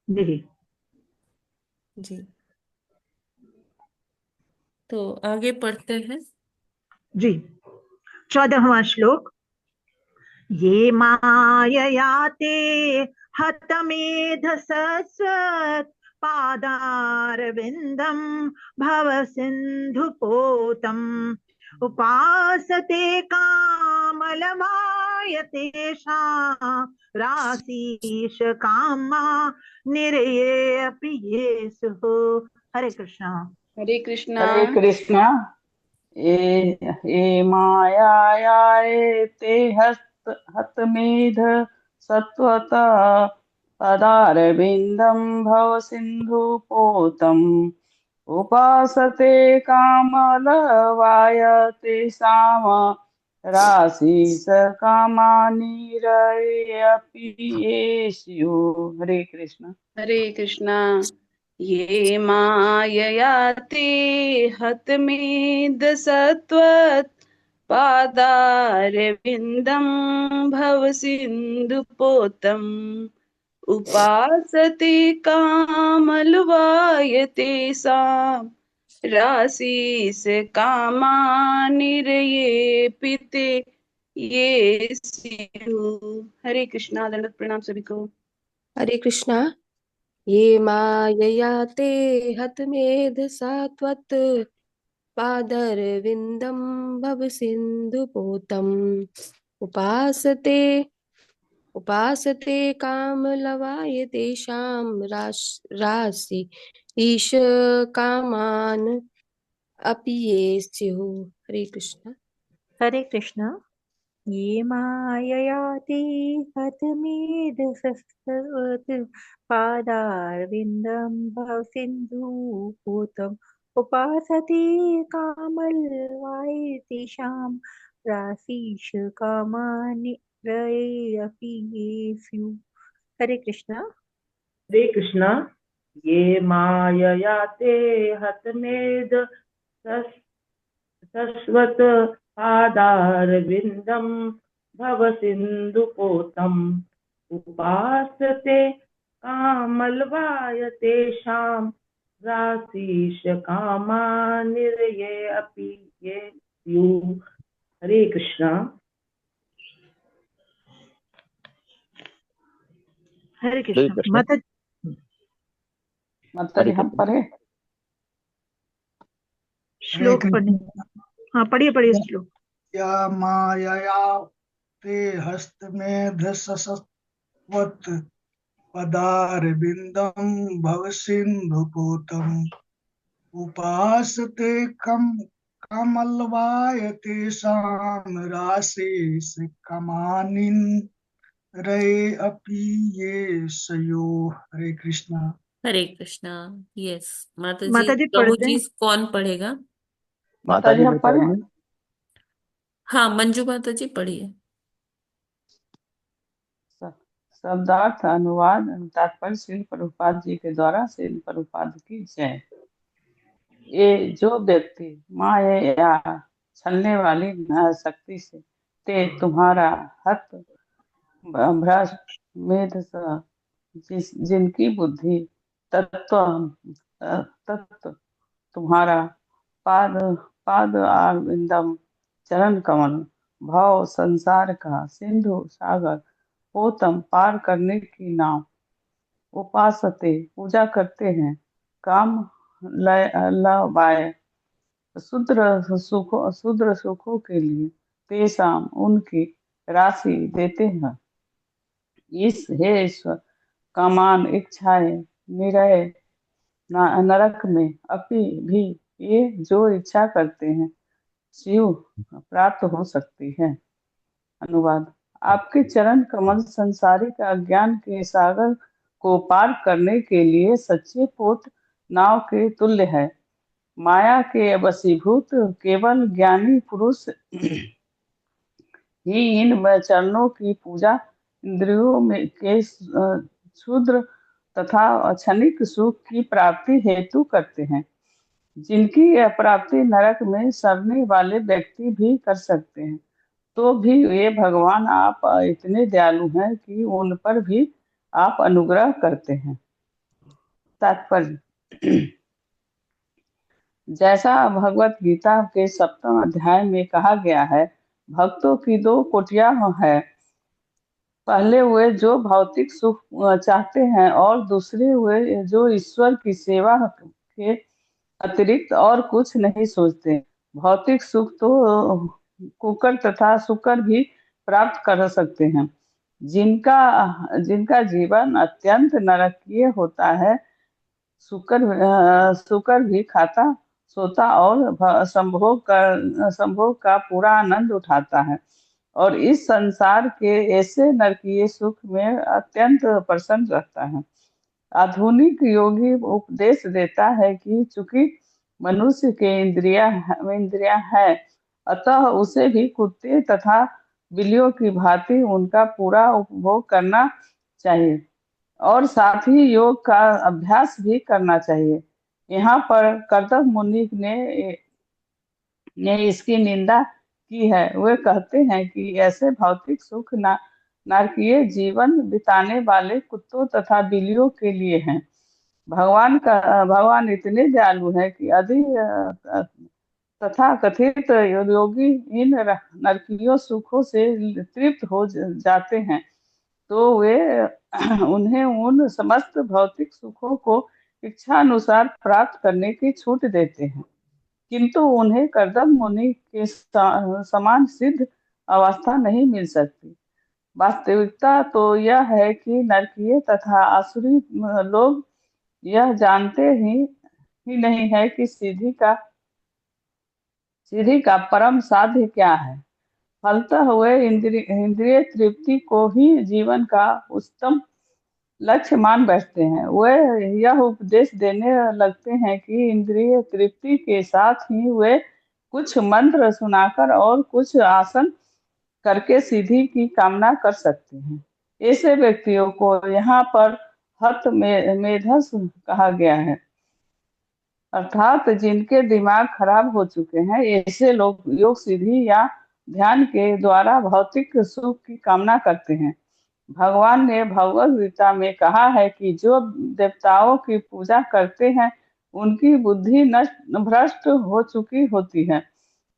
यही। जी। तो आगे पढ़ते हैं। जी 14वां श्लोक। ये मायया ते हतमेधसस्वत् पादारविन्दं भव सिन्धुपोतम् उपासते कामलवाय तेषां राशीष कामा निरये अपि येषु। हरे कृष्णा। हरे कृष्णा। हरे कृष्णा। ये मायाये ते हतमेध सत्वता पदारविन्दं भव सिन्धुपोतम् उपासते कामलवाय तेषां राशिस कामानिरयेऽपि येषु। हरे कृष्ण। हरे कृष्णा। ये मायया ते हतमेध सत्वत् पादारविन्दं भव सिन्धुपोतम् उपासते कामलवाय तेषां राशिस कामानिरयेऽपि ते ये स्युः। हरे कृष्णा। दंडवत प्रणाम सभी को। हरे कृष्णा। ये मायया ते हतमेधसा त्वत् पादरविन्दं भव सिन्धुपोतम् उपासते उपासते कामलवाय तेषां राशि ईश कामान् अपि ये स्युः। हरे कृष्ण। हरे कृष्ण। ये मायया ते हतमेधसस्तवत् पादारविन्दं भव सिन्धुपूतम् उपासते कामलवाय तेषां राशीष कामानि रये अपि ये स्युः। हरे कृष्ण। हरे कृष्णा। ये मायया ते हतमेध सस्वत पादारविन्दं भव सिन्धुपोतम् उपासते कामलवाय तेषां राशीष कामानिरये अपि ये स्युः। हरे कृष्णा। हरे हरे कृष्ण। कृष्ण। माता माता हरे जी हम कृष्ण। पढ़े। श्लोक पढ़ने। हाँ पढ़िए पढ़िए श्लोक। या मायया ते हस्तमेधसस्वत् पदारविन्दं भव सिन्धुपूतम् उपासते कमलवाय तेषां राशिस कामानिरये अपि येषयो। हरे कृष्णा। हरे कृष्णा। यस माता जी। माता जी पढ़ प्रभु जी दें। कौन पढ़ेगा? माता जी हम मैं पढ़े। पढ़ लूं? हाँ मंजू माता जी पढ़िए। शब्दार्थ अनुवाद एवं तात्पर्य श्रील प्रभुपाद जी के द्वारा श्रील प्रभुपाद की जय। ये जो व्यक्ति माया या छलने वाली शक्ति से ते तुम्हारा हत भ्रष्ट मेध स जिनकी बुद्धि तत्व तुम्हारा पाद पाद आविंदम चरण कमल भाव संसार का सिंधु सागर पोतम पार करने की नाव उपासते पूजा करते हैं काम लवाय शुद्र सुखों के लिए तेसाम उनकी राशि देते हैं। इस हे ईश्वर कामान इच्छाएं निरय नरक में अपि भी ये जो इच्छा करते हैं शिव प्राप्त हो सकती है। अनुवाद। आपके चरण कमल संसारिक अज्ञान के सागर को पार करने के लिए सच्चे पोत नाव के तुल्य है। माया के वशीभूत केवल ज्ञानी पुरुष ही इन चरणों की पूजा इंद्रियों में के क्षुद्र तथा क्षणिक सुख की प्राप्ति हेतु करते हैं, जिनकी यह प्राप्ति नरक में सड़ने वाले व्यक्ति भी कर सकते हैं। तो भी वे भगवान आप इतने दयालु हैं कि उन पर भी आप अनुग्रह करते हैं। तात्पर्य, जैसा भगवत गीता के 7वें अध्याय में कहा गया है, भक्तों की दो कोटियां हैं। पहले वे जो भौतिक सुख चाहते हैं और दूसरे वे जो ईश्वर की सेवा के अतिरिक्त और कुछ नहीं सोचते। भौतिक सुख तो कुकर तथा सुकर भी प्राप्त कर सकते हैं। जिनका जीवन अत्यंत नरकीय होता है, सुकर भी खाता सोता और संभोग का पूरा आनंद उठाता है और इस संसार के ऐसे नरकीय सुख में अत्यंत प्रसन्न रहता है। आधुनिक योगी उपदेश देता है कि चूंकि मनुष्य के इंद्रियां है, अतः उसे भी कुत्ते तथा बिल्लियों की भांति उनका पूरा उपभोग करना चाहिए और साथ ही योग का अभ्यास भी करना चाहिए। यहाँ पर कर्दम मुनि ने इसकी निंदा की है। वे कहते हैं कि ऐसे भौतिक सुख नारकीय जीवन बिताने वाले कुत्तों तथा बिल्लियों के लिए हैं। भगवान इतने दयालु हैं कि यदि तथा कथित योगी इन नरकीय सुखों से तृप्त हो जाते हैं, तो वे उन्हें उन समस्त भौतिक सुखों को इच्छा अनुसार प्राप्त करने की छूट देते हैं, किंतु उन्हें कर्दम मुनि के समान सिद्ध अवस्था नहीं मिल सकती। वास्तविकता तो यह है कि नरकीय तथा आसुरी लोग यह जानते ही नहीं है कि सीधी का परम साध्य क्या है। फलतः वे इंद्रिय तृप्ति को ही जीवन का उच्चतम लक्ष्य मान बैठते हैं। वे यह उपदेश देने लगते हैं कि इंद्रिय तृप्ति के साथ ही वे कुछ मंत्र सुनाकर और कुछ आसन करके सिद्धि की कामना कर सकते हैं। ऐसे व्यक्तियों को यहाँ पर हत मेधस कहा गया है, अर्थात जिनके दिमाग खराब हो चुके हैं। ऐसे लोग योग सिद्धि या ध्यान के द्वारा भौतिक सुख की कामना करते हैं। भगवान ने भगवद गीता में कहा है कि जो देवताओं की पूजा करते हैं उनकी बुद्धि भ्रष्ट हो चुकी होती है।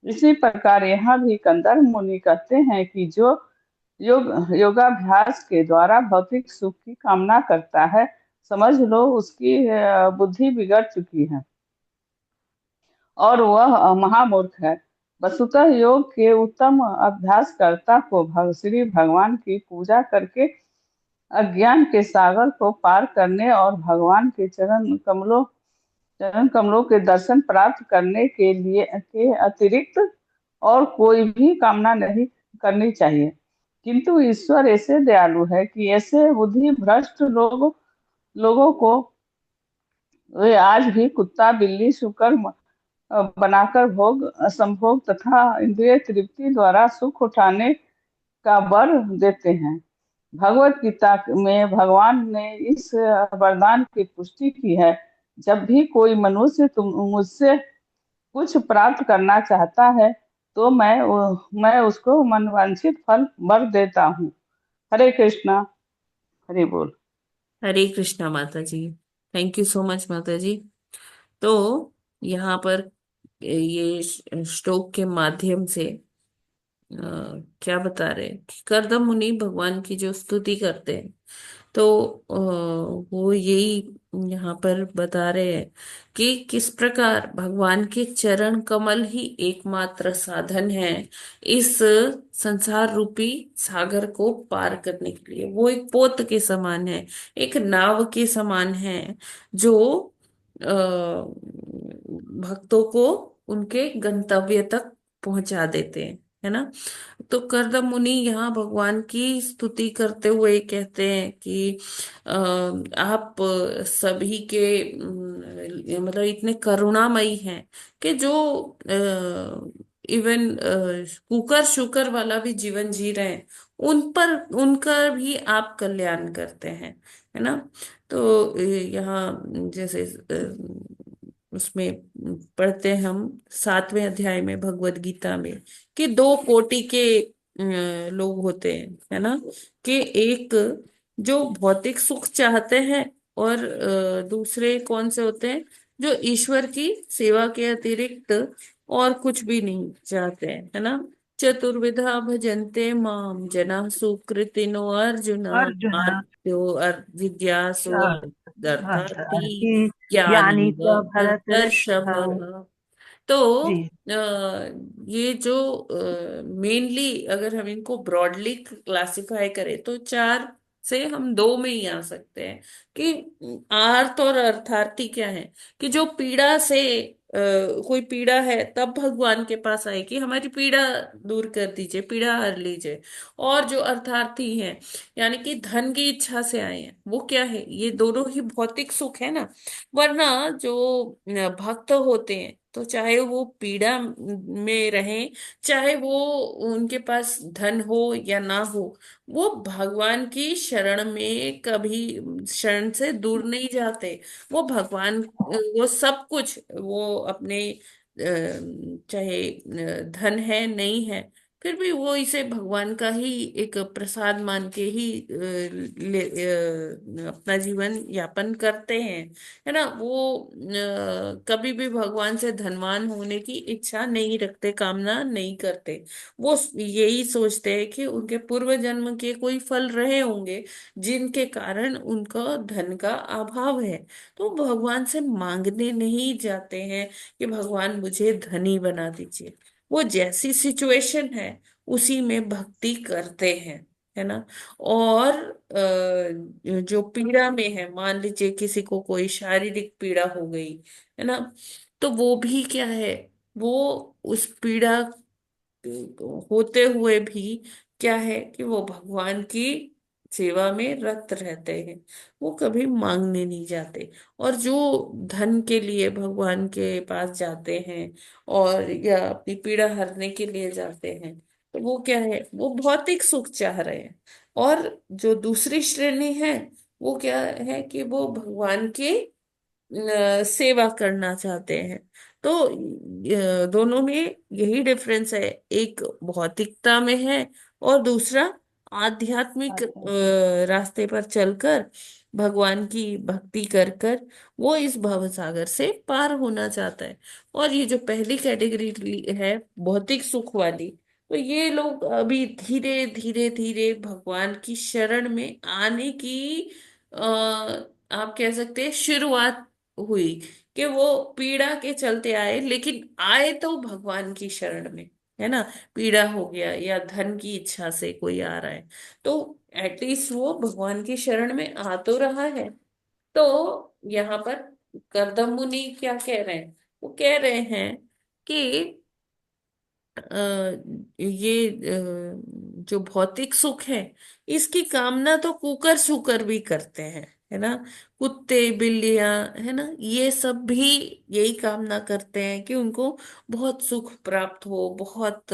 इसी प्रकार यहाँ भी कंदर्प मुनि कहते हैं कि जो योगाभ्यास के द्वारा भौतिक सुख की कामना करता है, समझ लो उसकी बुद्धि बिगड़ चुकी है और वह महामूर्ख है। वस्तुतः योग के उत्तम अभ्यासकर्ता को श्री भगवान की पूजा करके अज्ञान के सागर को पार करने और भगवान के चरण कमलों के दर्शन प्राप्त करने के अतिरिक्त और कोई भी कामना नहीं करनी चाहिए। किंतु ईश्वर ऐसे दयालु है कि ऐसे बुद्धि भ्रष्ट लोगों को वे आज भी कुत्ता बिल्ली शुकर बनाकर संभोग तथा इंद्रिय तृप्ति द्वारा सुख उठाने का वर देते हैं। भगवत गीता में भगवान ने इस वरदान की पुष्टि की है, जब भी कोई मनुष्य मुझसे कुछ प्राप्त करना चाहता है तो मैं उसको मनवांछित फल वर देता हूँ। हरे कृष्णा, हरे बोल। हरे कृष्णा माता जी, थैंक यू सो मच माता जी। तो यहाँ पर ये श्लोक के माध्यम से क्या बता रहे हैं कि कर्दम मुनि भगवान की जो स्तुति करते हैं, तो वो यही यहाँ पर बता रहे हैं कि किस प्रकार भगवान के चरण कमल ही एकमात्र साधन है इस संसार रूपी सागर को पार करने के लिए। वो एक पोत के समान है, एक नाव के समान है, जो भक्तों को उनके गंतव्य तक पहुंचा देते हैं। है ना। तो कर्दम मुनि यहाँ भगवान की स्तुति करते हुए कहते हैं कि आप सभी के मतलब इतने करुणामयी हैं कि जो इवन कुकर शुकर वाला भी जीवन जी रहे हैं, उन पर उनका भी आप कल्याण करते हैं, है ना। तो यहाँ जैसे उसमें पढ़ते हैं हम 7वें अध्याय में भगवत गीता में कि दो कोटि के लोग होते हैं, है ना। कि एक जो भौतिक सुख चाहते हैं, और दूसरे कौन से होते हैं जो ईश्वर की सेवा के अतिरिक्त और कुछ भी नहीं चाहते हैं, है ना। चतुर्विधा भजन्ते माम जना सुकृतिनो अर्जुन अर्जुन आर्यो जिज्ञासु अर्थार्थी अर्थार्थी ज्ञानी ज्ञानी व च भरतर्षभ। भरतर्षभ। तो जी। ये जो मेनली अगर हम इनको ब्रॉडली क्लासिफाई करें तो चार से हम दो में ही आ सकते हैं कि आर्त और अर्थार्थी क्या है। कि जो पीड़ा से कोई पीड़ा है तब भगवान के पास आए कि हमारी पीड़ा दूर कर दीजिए, पीड़ा हर लीजिए। और जो अर्थार्थी हैं यानी कि धन की इच्छा से आए हैं, वो क्या है, ये दोनों ही भौतिक सुख है ना। वरना जो भक्त होते हैं तो चाहे वो पीड़ा में रहें, चाहे वो उनके पास धन हो या ना हो, वो भगवान की शरण में कभी शरण से दूर नहीं जाते। वो भगवान वो सब कुछ वो अपने चाहे धन है नहीं है, फिर भी वो इसे भगवान का ही एक प्रसाद मान के ही अपना जीवन यापन करते हैं, है ना। वो कभी भी भगवान से धनवान होने की इच्छा नहीं रखते, कामना नहीं करते। वो यही सोचते हैं कि उनके पूर्व जन्म के कोई फल रहे होंगे जिनके कारण उनका धन का अभाव है। तो भगवान से मांगने नहीं जाते हैं कि भगवान मुझे धनी बना दीजिए। वो जैसी सिचुएशन है उसी में भक्ति करते हैं, है ना। और जो पीड़ा में है, मान लीजिए किसी को कोई शारीरिक पीड़ा हो गई, है ना। तो वो भी क्या है, वो उस पीड़ा होते हुए भी क्या है कि वो भगवान की सेवा में रत रहते हैं। वो कभी मांगने नहीं जाते। और जो धन के लिए भगवान के पास जाते हैं और या अपनी पीड़ा हरने के लिए जाते हैं, तो वो क्या है, वो भौतिक सुख चाह रहे हैं। और जो दूसरी श्रेणी है वो क्या है कि वो भगवान के सेवा करना चाहते हैं। तो दोनों में यही डिफरेंस है, एक भौतिकता में है और दूसरा आध्यात्मिक रास्ते पर चलकर भगवान की भक्ति कर कर वो इस भव सागर से पार होना चाहता है। और ये जो पहली कैटेगरी है भौतिक सुख वाली, तो ये लोग अभी धीरे धीरे धीरे भगवान की शरण में आने की आप कह सकते हैं शुरुआत हुई। कि वो पीड़ा के चलते आए, लेकिन आए तो भगवान की शरण में, है ना। पीड़ा हो गया या धन की इच्छा से कोई आ रहा है, तो एटलीस्ट वो भगवान की शरण में आ तो रहा है। तो यहाँ पर करदम मुनि क्या कह रहे हैं, वो कह रहे हैं कि ये जो भौतिक सुख है इसकी कामना तो कुकर सुकर भी करते हैं, है ना। कुत्ते बिल्लियां, है ना, ये सब भी यही कामना करते हैं कि उनको बहुत सुख प्राप्त हो, बहुत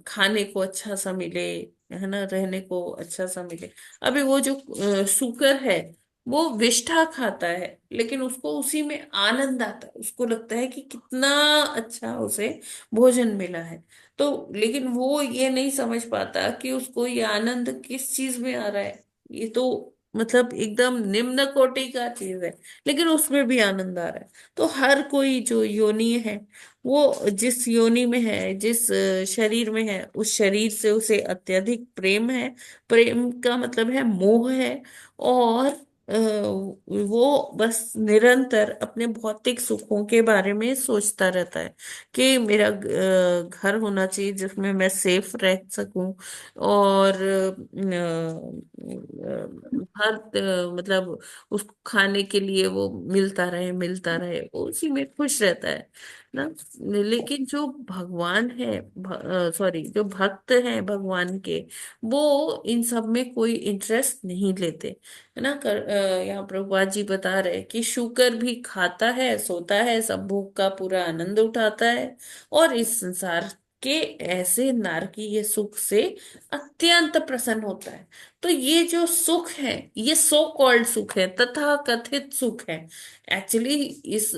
खाने को अच्छा सा मिले, है ना, रहने को अच्छा सा मिले। अभी वो जो सुकर है वो विष्ठा खाता है, लेकिन उसको उसी में आनंद आता है, उसको लगता है कि कितना अच्छा उसे भोजन मिला है। तो लेकिन वो ये नहीं समझ पाता कि उसको ये आनंद किस चीज में आ रहा है। ये तो मतलब एकदम निम्न कोटि का चीज है, लेकिन उसमें भी आनंद आ रहा है। तो हर कोई जो योनि है, वो जिस योनि में है, जिस शरीर में है, उस शरीर से उसे अत्यधिक प्रेम है। प्रेम का मतलब है मोह है। और वो बस निरंतर अपने भौतिक सुखों के बारे में सोचता रहता है कि मेरा घर होना चाहिए जिसमें मैं सेफ रह सकूं। और हर मतलब उसको खाने के लिए वो मिलता रहे, मिलता रहे, वो उसी में खुश रहता है। ना। लेकिन जो भगवान है, सॉरी, जो भक्त हैं भगवान के, वो इन सब में कोई इंटरेस्ट नहीं लेते, है ना। यहाँ प्रभुपाद जी बता रहे हैं कि शुकर भी खाता है, सोता है, सब भोग का पूरा आनंद उठाता है, और इस संसार के ऐसे नारकीय सुख से अत्यंत प्रसन्न होता है। तो ये जो सुख है, ये सो कॉल्ड सुख है, तथा कथित सुख है। एक्चुअली इस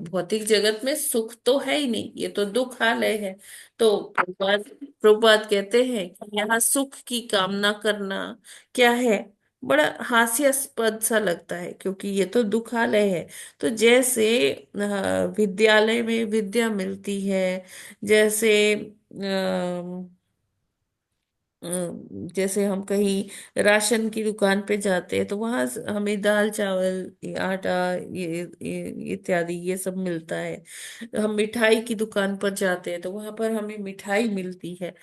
भौतिक जगत में सुख तो है ही नहीं, ये तो दुखालय है। तो प्रभुपाद कहते हैं कि यहाँ सुख की कामना करना क्या है, बड़ा हास्यास्पद सा लगता है, क्योंकि ये तो दुखालय है। तो जैसे विद्यालय में विद्या मिलती है, जैसे जैसे हम कहीं राशन की दुकान पे जाते हैं तो वहां हमें दाल चावल, ये आटा, ये इत्यादि ये सब मिलता है। हम मिठाई की दुकान पर जाते हैं तो वहां पर हमें मिठाई मिलती है।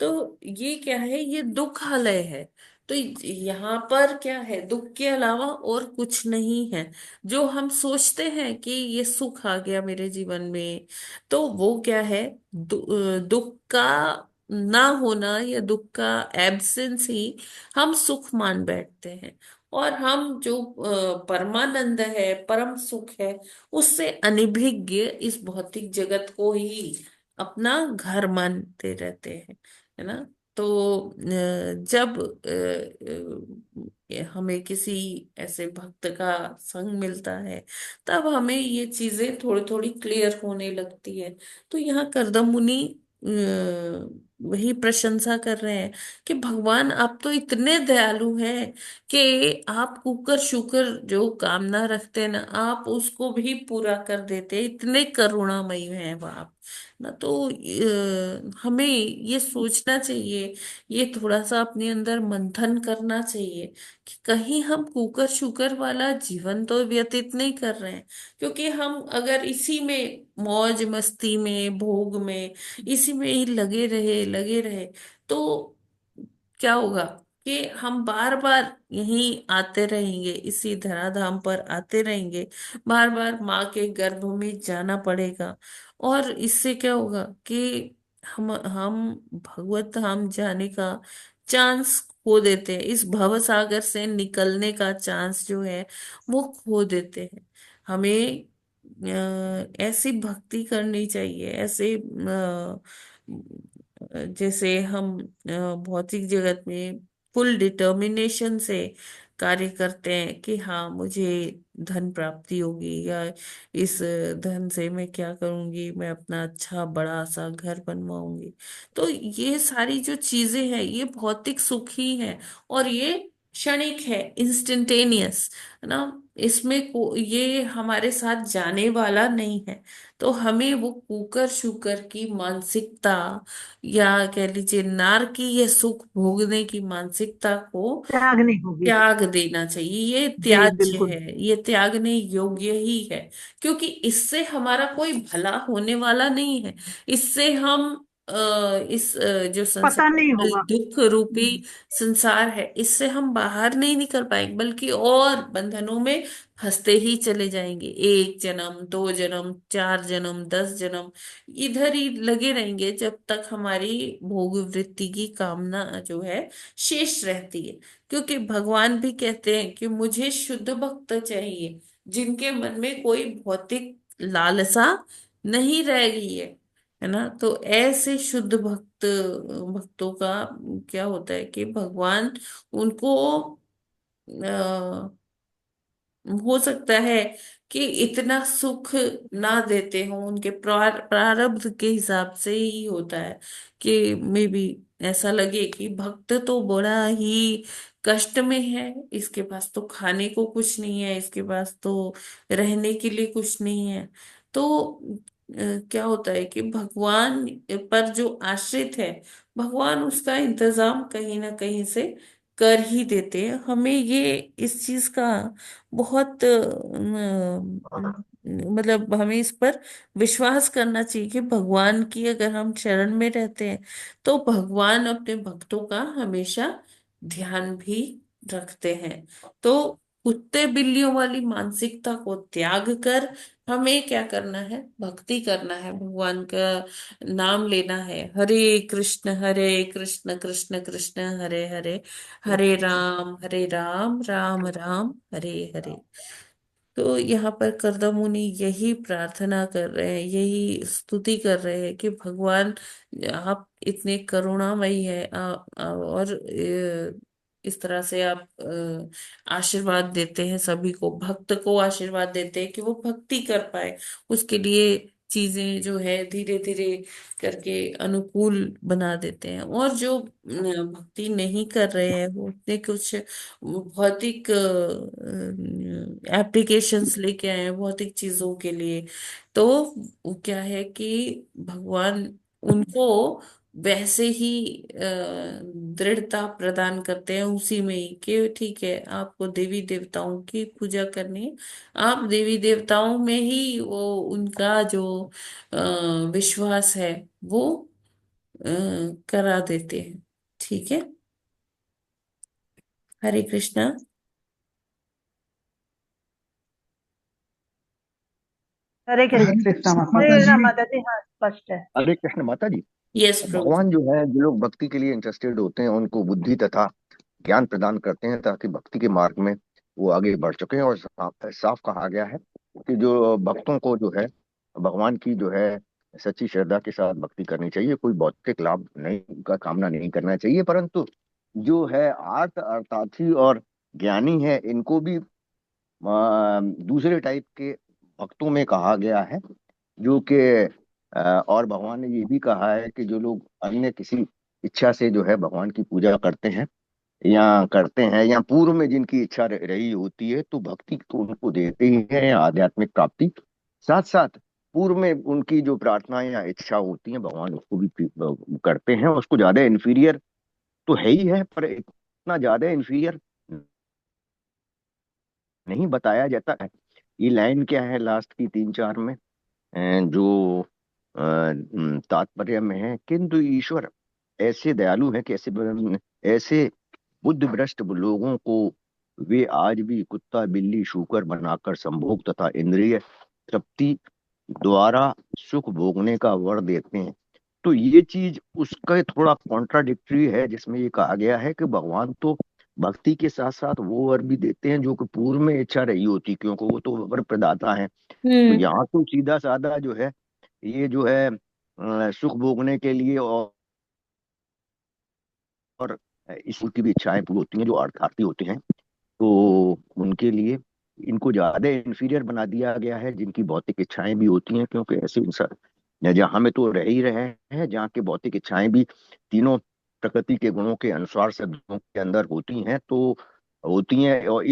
तो ये क्या है, ये दुखालय है। तो यहाँ पर क्या है, दुख के अलावा और कुछ नहीं है। जो हम सोचते हैं कि ये सुख आ गया मेरे जीवन में, तो वो क्या है, दुख का ना होना या दुख का एब्सेंस ही हम सुख मान बैठते हैं। और हम जो परमानंद है, परम सुख है, उससे अनभिज्ञ इस भौतिक जगत को ही अपना घर मानते रहते हैं, है ना। तो जब हमें किसी ऐसे भक्त का संग मिलता है, तब हमें ये चीजें थोड़ी थोड़ी क्लियर होने लगती है। तो यहाँ करदम मुनि वही प्रशंसा कर रहे हैं कि भगवान आप तो इतने दयालु हैं कि आप कुकर शुकर जो कामना रखते हैं ना, आप उसको भी पूरा कर देते हैं, इतने करुणामयी हैं वो आप ना। तो हमें ये सोचना चाहिए, ये थोड़ा सा अपने अंदर मंथन करना चाहिए कि कहीं हम कुकर शुकर वाला जीवन तो व्यतीत नहीं कर रहे हैं। क्योंकि हम अगर इसी में मौज मस्ती में, भोग में, इसी में ही लगे रहे तो क्या होगा कि हम बार बार यहीं आते रहेंगे, इसी धराधाम पर आते रहेंगे, बार बार माँ के गर्भ में जाना पड़ेगा। और इससे क्या होगा कि हम भगवत धाम जाने का चांस खो देते हैं, इस भव सागर से निकलने का चांस जो है वो खो देते हैं। हमें ऐसी भक्ति करनी चाहिए, ऐसे जैसे हम भौतिक जगत में फुल डिटर्मिनेशन से कार्य करते हैं कि हाँ मुझे धन प्राप्ति होगी, या इस धन से मैं क्या करूंगी, मैं अपना अच्छा बड़ा सा घर बनवाऊंगी। तो ये सारी जो चीजें हैं ये भौतिक सुख ही है, और ये क्षणिक है, इंस्टेंटेनियस, है ना। इसमें ये हमारे साथ जाने वाला नहीं है। तो हमें वो कुकर शुकर की मानसिकता, या कह लीजिए नारकीय सुख भोगने की मानसिकता को त्यागनी होगी। त्याग देना चाहिए। ये जी त्याज्य बिल्कुल। है, ये त्यागने योग्य ही है। क्योंकि इससे हमारा कोई भला होने वाला नहीं है। इससे हम इस जो पता संसार नहीं होगा। दुख रूपी संसार है, इससे हम बाहर नहीं निकल पाएंगे, बल्कि और बंधनों में फंसते ही चले जाएंगे। एक जन्म, दो जन्म, चार जन्म, 10 जन्म, इधर ही लगे रहेंगे जब तक हमारी भोग वृत्ति की कामना जो है शेष रहती है। क्योंकि भगवान भी कहते हैं कि मुझे शुद्ध भक्त चाहिए, जिनके मन में कोई भौतिक लालसा नहीं रह गई है ना। तो ऐसे शुद्ध भक्तों का क्या होता है कि भगवान उनको हो सकता है कि इतना सुख ना देते हो, उनके प्रारब्ध के हिसाब से ही होता है कि मे बी ऐसा लगे कि भक्त तो बड़ा ही कष्ट में है, इसके पास तो खाने को कुछ नहीं है, इसके पास तो रहने के लिए कुछ नहीं है। तो क्या होता है कि भगवान पर जो आश्रित है, भगवान उसका इंतजाम कहीं ना कहीं से कर ही देते हैं। हमें ये इस चीज का बहुत मतलब हमें इस पर विश्वास करना चाहिए कि भगवान की अगर हम शरण में रहते हैं तो भगवान अपने भक्तों का हमेशा ध्यान भी रखते हैं। तो कुत्ते बिल्लियों वाली मानसिकता को त्याग कर हमें क्या करना है? भक्ति करना है, भगवान का नाम लेना है। हरे कृष्ण कृष्ण कृष्ण हरे हरे, हरे राम राम राम हरे हरे। तो यहाँ पर करदम मुनि यही प्रार्थना कर रहे हैं, यही स्तुति कर रहे हैं कि भगवान आप इतने करुणामयी है, और इस तरह से आप आशीर्वाद देते हैं सभी को, भक्त को आशीर्वाद देते हैं कि वो भक्ति कर पाए, उसके लिए चीजें जो है धीरे धीरे करके अनुकूल बना देते हैं। और जो भक्ति नहीं कर रहे हैं वो अपने कुछ भौतिक एप्लीकेशंस लेके आए हैं भौतिक चीजों के लिए, तो वो क्या है कि भगवान उनको वैसे ही दृढ़ता प्रदान करते हैं उसी में ही, कि ठीक है आपको देवी देवताओं की पूजा करनी है, आप देवी देवताओं में ही वो उनका जो अ, विश्वास है वो अ, करा देते हैं। ठीक है। हरे कृष्णा। हरे हरे कृष्ण कृष्ण हरे माता कृष्ण जी। माता जी। हाँ स्पष्ट है। हरे कृष्ण माता जी। यस प्रभु जी। भगवान जो है, जो लोग भक्ति के लिए इंटरेस्टेड होते हैं उनको बुद्धि तथा ज्ञान प्रदान करते हैं ताकि भक्ति के मार्ग में वो आगे बढ़ सकें। और साफ कहा गया है कि जो भक्तों को जो है भगवान की जो है सच्ची श्रद्धा के साथ भक्ति करनी चाहिए, कोई भौतिक लाभ नहीं का कामना नहीं करना चाहिए, परंतु जो है अर्थार्थी और ज्ञानी है इनको भी दूसरे टाइप के भक्तों में कहा गया है, जो कि और भगवान ने ये भी कहा है कि जो लोग अन्य किसी इच्छा से जो है भगवान की पूजा करते हैं या पूर्व में जिनकी इच्छा रही होती है, तो भक्ति तो उनको देते ही हैं आध्यात्मिक प्राप्ति, साथ साथ पूर्व में उनकी जो प्रार्थनाएं या इच्छा होती हैं भगवान उसको भी करते हैं। उसको ज्यादा इन्फीरियर तो है ही है, पर इतना ज्यादा इन्फीरियर नहीं बताया जाता है। ये लाइन क्या है लास्ट की 3-4 में, जो तात्पर्य में है, किंतु ईश्वर ऐसे दयालु है कि ऐसे बुद्ध भ्रष्ट लोगों को वे आज भी कुत्ता बिल्ली शूकर बनाकर संभोग तथा इंद्रिय तृप्ति द्वारा सुख भोगने का वर देते हैं। तो ये चीज उसका थोड़ा कॉन्ट्राडिक्टरी है, जिसमें ये कहा गया है कि भगवान तो भक्ति के साथ साथ वो वर भी देते हैं जो कि पूर्व में इच्छा रही होती, क्योंकि वो तो वर प्रदाता है। तो हम्म। यहाँ तो सीधा साधा जो है ये जो है सुख भोगने के लिए और ईश्वर की भी इच्छाएं पूरी होती हैं जो अर्थार्थी होते हैं, तो उनके लिए इनको ज्यादा इंफीरियर बना दिया गया है जिनकी भौतिक इच्छाएं भी होती हैं, क्योंकि ऐसे इंसान जहाँ में तो रह ही रहे हैं जहाँ की भौतिक इच्छाएं भी तीनों प्रकृति के गुणों के अनुसार शब्दों के अंदर होती हैं, तो होती हैं। और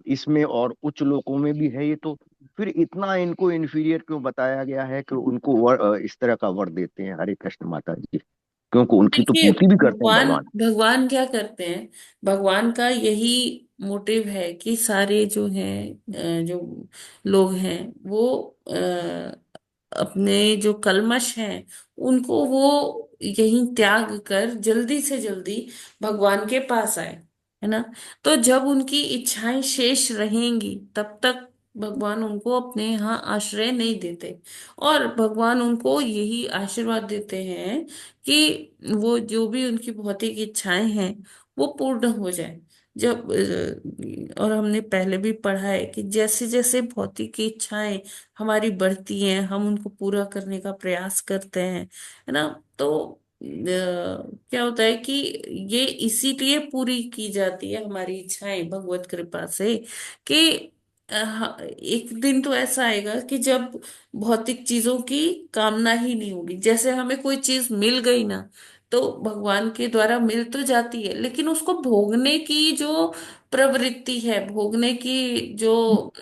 इसमें और उच्च लोकों में भी है ये, तो फिर इतना इनको इंफीरियर क्यों बताया गया है कि उनको इस तरह का वर देते हैं। हरे कृष्ण माता जी, क्योंकि उनकी तो देखिए, पूर्ति भी करते हैं भगवान भगवान। भगवान क्या करते हैं? भगवान का यही मोटिव है कि सारे जो हैं जो लोग हैं वो अपने जो कल्मश हैं उनको वो यही त्याग कर जल्दी से जल्दी भगवान के पास आए, है ना। तो जब उनकी इच्छाएं शेष रहेंगी तब तक भगवान उनको अपने यहाँ आश्रय नहीं देते, और भगवान उनको यही आशीर्वाद देते हैं कि वो जो भी उनकी भौतिक इच्छाएं हैं वो पूर्ण हो जाए। जब और हमने पहले भी पढ़ा है कि जैसे जैसे भौतिक इच्छाएं हमारी बढ़ती हैं हम उनको पूरा करने का प्रयास करते हैं, है ना। तो क्या होता है कि ये इसीलिए पूरी की जाती है हमारी इच्छाएं भगवत कृपा से, कि एक दिन तो ऐसा आएगा कि जब भौतिक चीजों की कामना ही नहीं होगी। जैसे हमें कोई चीज मिल गई ना, तो भगवान के द्वारा मिल तो जाती है लेकिन उसको भोगने की जो प्रवृत्ति है, भोगने की जो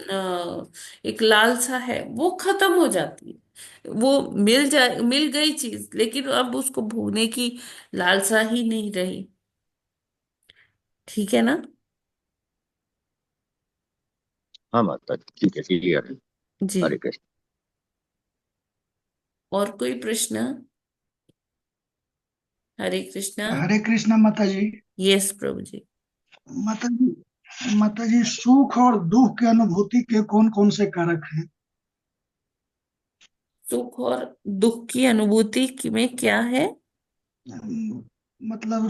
एक लालसा है वो खत्म हो जाती है। वो मिल गई चीज लेकिन अब उसको भोगने की लालसा ही नहीं रही। ठीक है ना। हाँ माता जी, ठीक है, क्लियर है। जी। हरे कृष्ण। और कोई प्रश्न? हरे कृष्णा। हरे कृष्ण माता जी। यस प्रभु जी। माता जी, सुख और दुख की अनुभूति के कौन कौन से कारक हैं? सुख और दुख की अनुभूति में क्या है? मतलब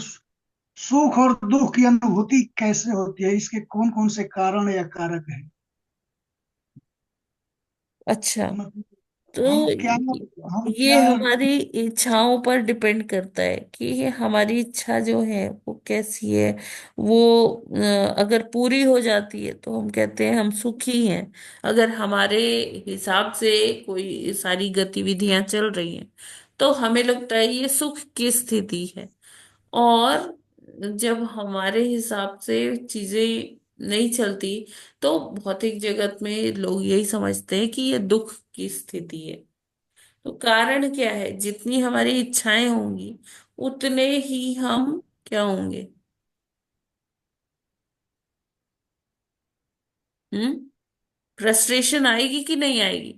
सुख और दुख की अनुभूति कैसे होती है, इसके कौन कौन से कारण या कारक है? अच्छा, मतलब तो हम क्या हम ये क्या हमारी इच्छाओं पर डिपेंड करता है कि ये हमारी इच्छा जो है वो कैसी है। वो अगर पूरी हो जाती है तो हम कहते हैं हम सुखी हैं। अगर हमारे हिसाब से कोई सारी गतिविधियां चल रही हैं तो हमें लगता है ये सुख की स्थिति है। और जब हमारे हिसाब से चीजें नहीं चलती तो भौतिक जगत में लोग यही समझते हैं कि ये दुख की स्थिति है। तो कारण क्या है? जितनी हमारी इच्छाएं होंगी उतने ही हम क्या होंगे? हम्म। फ्रस्ट्रेशन आएगी कि नहीं आएगी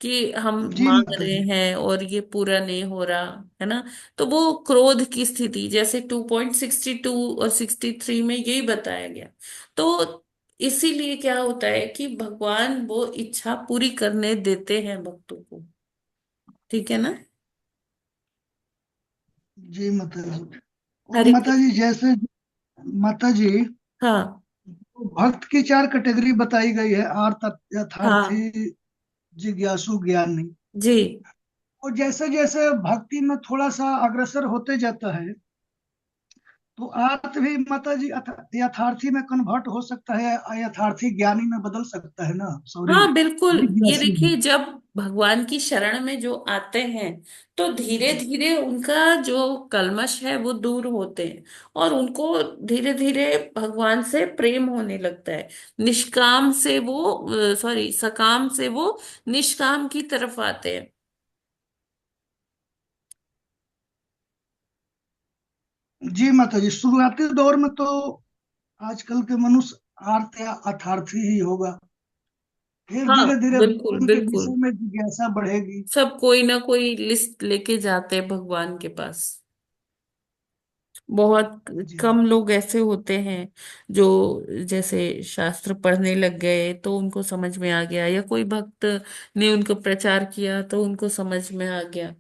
कि हम जी मांग माता रहे जी। हैं और ये पूरा नहीं हो रहा है ना। तो वो क्रोध की स्थिति, जैसे 2.62 और 63 में यही बताया गया। तो इसीलिए क्या होता है कि भगवान वो इच्छा पूरी करने देते हैं भक्तों को। ठीक है ना? जी माता जी। और हरे माता कृष्ण। जी जैसे माता जी हाँ भक्त की चार कैटेगरी बताई गई है, आर्त, यथार्थी, हाँ जिज्ञासु, ज्ञानी। जी। और जैसे जैसे भक्ति में थोड़ा सा अग्रसर होते जाता है, तो आर्त भी माता जी यथार्थी में कन्वर्ट हो सकता है, यथार्थी ज्ञानी में बदल सकता है ना, सॉरी, हाँ बिल्कुल। ये जिज्ञासु देखिए, में। जब भगवान की शरण में जो आते हैं तो धीरे धीरे उनका जो कल्मश है वो दूर होते हैं और उनको धीरे धीरे भगवान से प्रेम होने लगता है। निष्काम से वो सॉरी सकाम से वो निष्काम की तरफ आते हैं। जी माता जी, शुरुआती दौर में तो आजकल के मनुष्य आर्त या अथार्थी ही होगा। फिर हाँ धीरे धीरे बिल्कुल भगवान के बिल्कुल। विषय में जिज्ञासा बढ़ेगी। सब कोई ना कोई लिस्ट लेके जाते हैं भगवान के पास। बहुत जी कम लोग ऐसे होते हैं जो जैसे शास्त्र पढ़ने लग गए तो उनको समझ में आ गया, या कोई भक्त ने उनको प्रचार किया तो उनको समझ में आ गया,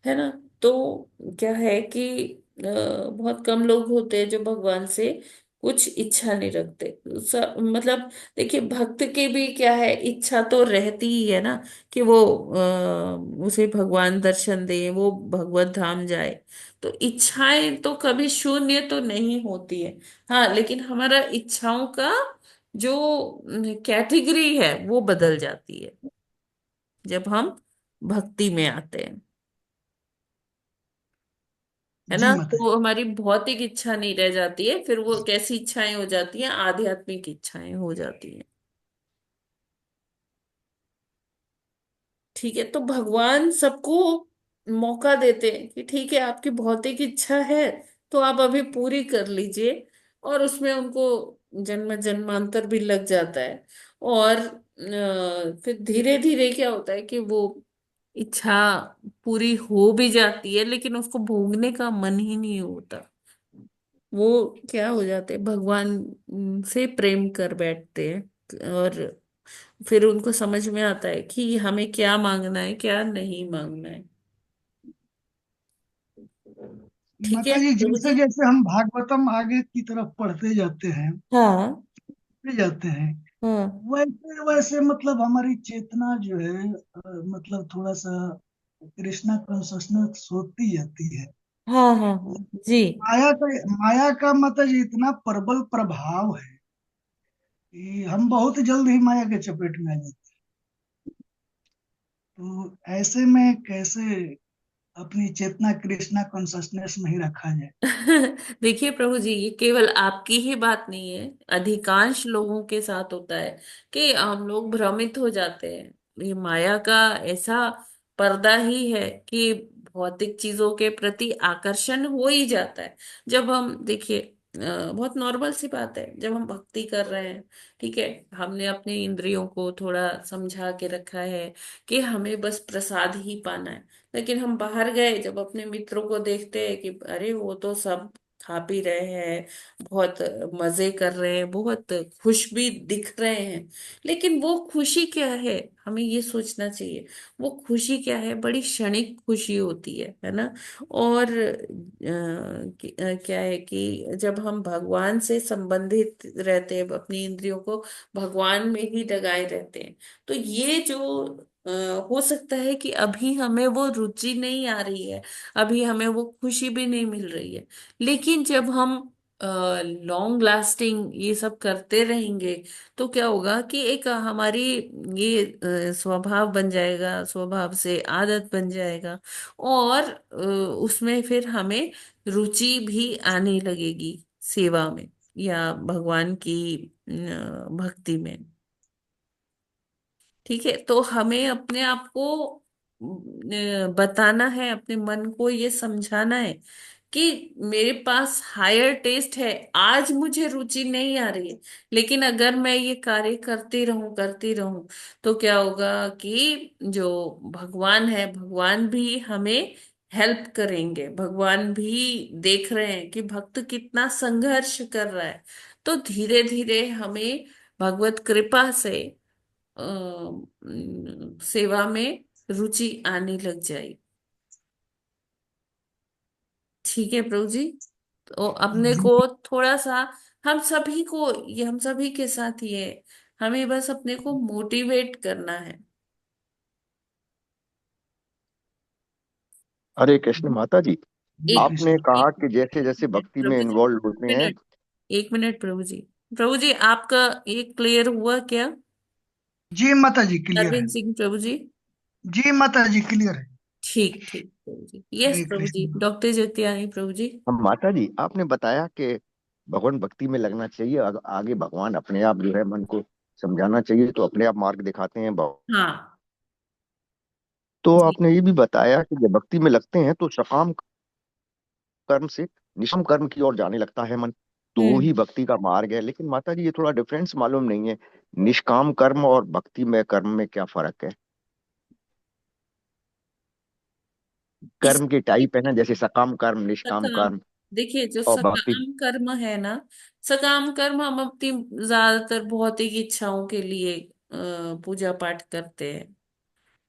है ना। तो क्या है कि बहुत कम लोग होते हैं जो भगवान से कुछ इच्छा नहीं रखते। मतलब देखिए, भक्त की भी क्या है, इच्छा तो रहती ही है ना कि वो उसे भगवान दर्शन दे, वो भगवत धाम जाए। तो इच्छाएं तो कभी शून्य तो नहीं होती है। हाँ, लेकिन हमारा इच्छाओं का जो कैटेगरी है वो बदल जाती है जब हम भक्ति में आते हैं, है जी ना। माता जी। तो हमारी भौतिक इच्छा नहीं रह जाती है, फिर वो कैसी इच्छाएं हो जाती हैं? आध्यात्मिक इच्छाएं हो जाती हैं। ठीक है, तो भगवान सबको मौका देते हैं कि ठीक है, आपकी भौतिक इच्छा है तो आप अभी पूरी कर लीजिए। और उसमें उनको जन्म जन्मांतर भी लग जाता है। और फिर धीरे धीरे क्या होता है कि वो इच्छा पूरी हो भी जाती है लेकिन उसको भोगने का मन ही नहीं होता। वो क्या हो जाते हैं, भगवान से प्रेम कर बैठते हैं और फिर उनको समझ में आता है कि हमें क्या मांगना है क्या नहीं मांगना है। ठीक है माता जी प्रभु जैसे जी। जैसे हम भागवतम आगे की तरफ पढ़ते जाते हैं, हाँ पढ़ते जाते हैं, हाँ वैसे वैसे मतलब हमारी चेतना जो है मतलब थोड़ा सा कृष्णा कॉन्शसनेस होती जाती है। हाँ हाँ हाँ जी। माया का माता जी इतना प्रबल प्रभाव है कि हम बहुत जल्द ही माया के चपेट में आ जाते हैं। तो ऐसे में कैसे अपनी चेतना कृष्णा कॉन्शसनेस में ही रखा जाए? देखिए प्रभु जी, ये केवल आपकी ही बात नहीं है, अधिकांश लोगों के साथ होता है कि हम लोग भ्रमित हो जाते हैं। ये माया का ऐसा पर्दा ही है कि भौतिक चीजों के प्रति आकर्षण हो ही जाता है। जब हम देखिए, बहुत नॉर्मल सी बात है, जब हम भक्ति कर रहे हैं, ठीक है, हमने अपने इंद्रियों को थोड़ा समझा के रखा है कि हमें बस प्रसाद ही पाना है। लेकिन हम बाहर गए, जब अपने मित्रों को देखते हैं कि अरे वो तो सब खा पी रहे हैं, बहुत मजे कर रहे हैं, बहुत खुश भी दिख रहे हैं, लेकिन वो खुशी क्या है, हमें ये सोचना चाहिए। वो खुशी क्या है? बड़ी क्षणिक खुशी होती है ना। और क्या है कि जब हम भगवान से संबंधित रहते हैं, अपनी इंद्रियों को भगवान में ही लगाए रहते हैं, तो ये जो हो सकता है कि अभी हमें वो रुचि नहीं आ रही है, अभी हमें वो खुशी भी नहीं मिल रही है, लेकिन जब हम लॉन्ग लास्टिंग ये सब करते रहेंगे, तो क्या होगा कि एक हमारी ये स्वभाव बन जाएगा, स्वभाव से आदत बन जाएगा, और उसमें फिर हमें रुचि भी आने लगेगी सेवा में या भगवान की भक्ति में। ठीक है, तो हमें अपने आप को बताना है, अपने मन को ये समझाना है कि मेरे पास हायर टेस्ट है, आज मुझे रुचि नहीं आ रही है, लेकिन अगर मैं ये कार्य करती रहूं तो क्या होगा कि जो भगवान है, भगवान भी हमें हेल्प करेंगे। भगवान भी देख रहे हैं कि भक्त कितना संघर्ष कर रहा है, तो धीरे धीरे हमें भगवत कृपा से सेवा में रुचि आने लग जाएगी। ठीक है प्रभु जी। तो अपने को थोड़ा सा, हम सभी को, ये हम सभी के साथ ही है, हमें बस अपने को मोटिवेट करना है। हरे कृष्ण माता जी। एक आपने कहा कि जैसे जैसे मिनट भक्ति में प्रभु जी, इन्वॉल्व होते हैं। मिनट, एक मिनट प्रभु जी। प्रभु जी, आपका ये क्लियर हुआ क्या? जी माता जी क्लियर है। अरविंद सिंह प्रभु जी। जी माता जी क्लियर है। ठीक ठीक प्रभु जी, यस हरे प्रभु जी। कृष्ण। डॉक्टर जतियानी प्रभु जी। हम माता जी, आपने बताया कि भगवान भक्ति में लगना चाहिए, आगे भगवान अपने आप जो है मन को समझाना चाहिए, तो अपने आप मार्ग दिखाते हैं हाँ तो जी। आपने ये भी बताया कि जब भक्ति में लगते हैं तो सकाम कर्म से निष्काम कर्म की ओर जाने लगता है मन, तो वो ही भक्ति का मार्ग है। लेकिन माता जी, ये थोड़ा डिफरेंस मालूम नहीं है, निष्काम कर्म और भक्ति में कर्म में क्या फर्क है? इस कर्म के टाइप है ना, जैसे सकाम कर्म, निष्काम सकाम, कर्म देखिए जो और भक्ति। सकाम कर्म है ना, सकाम कर्म हम अपनी ज्यादातर भौतिक इच्छाओं के लिए पूजा पाठ करते हैं,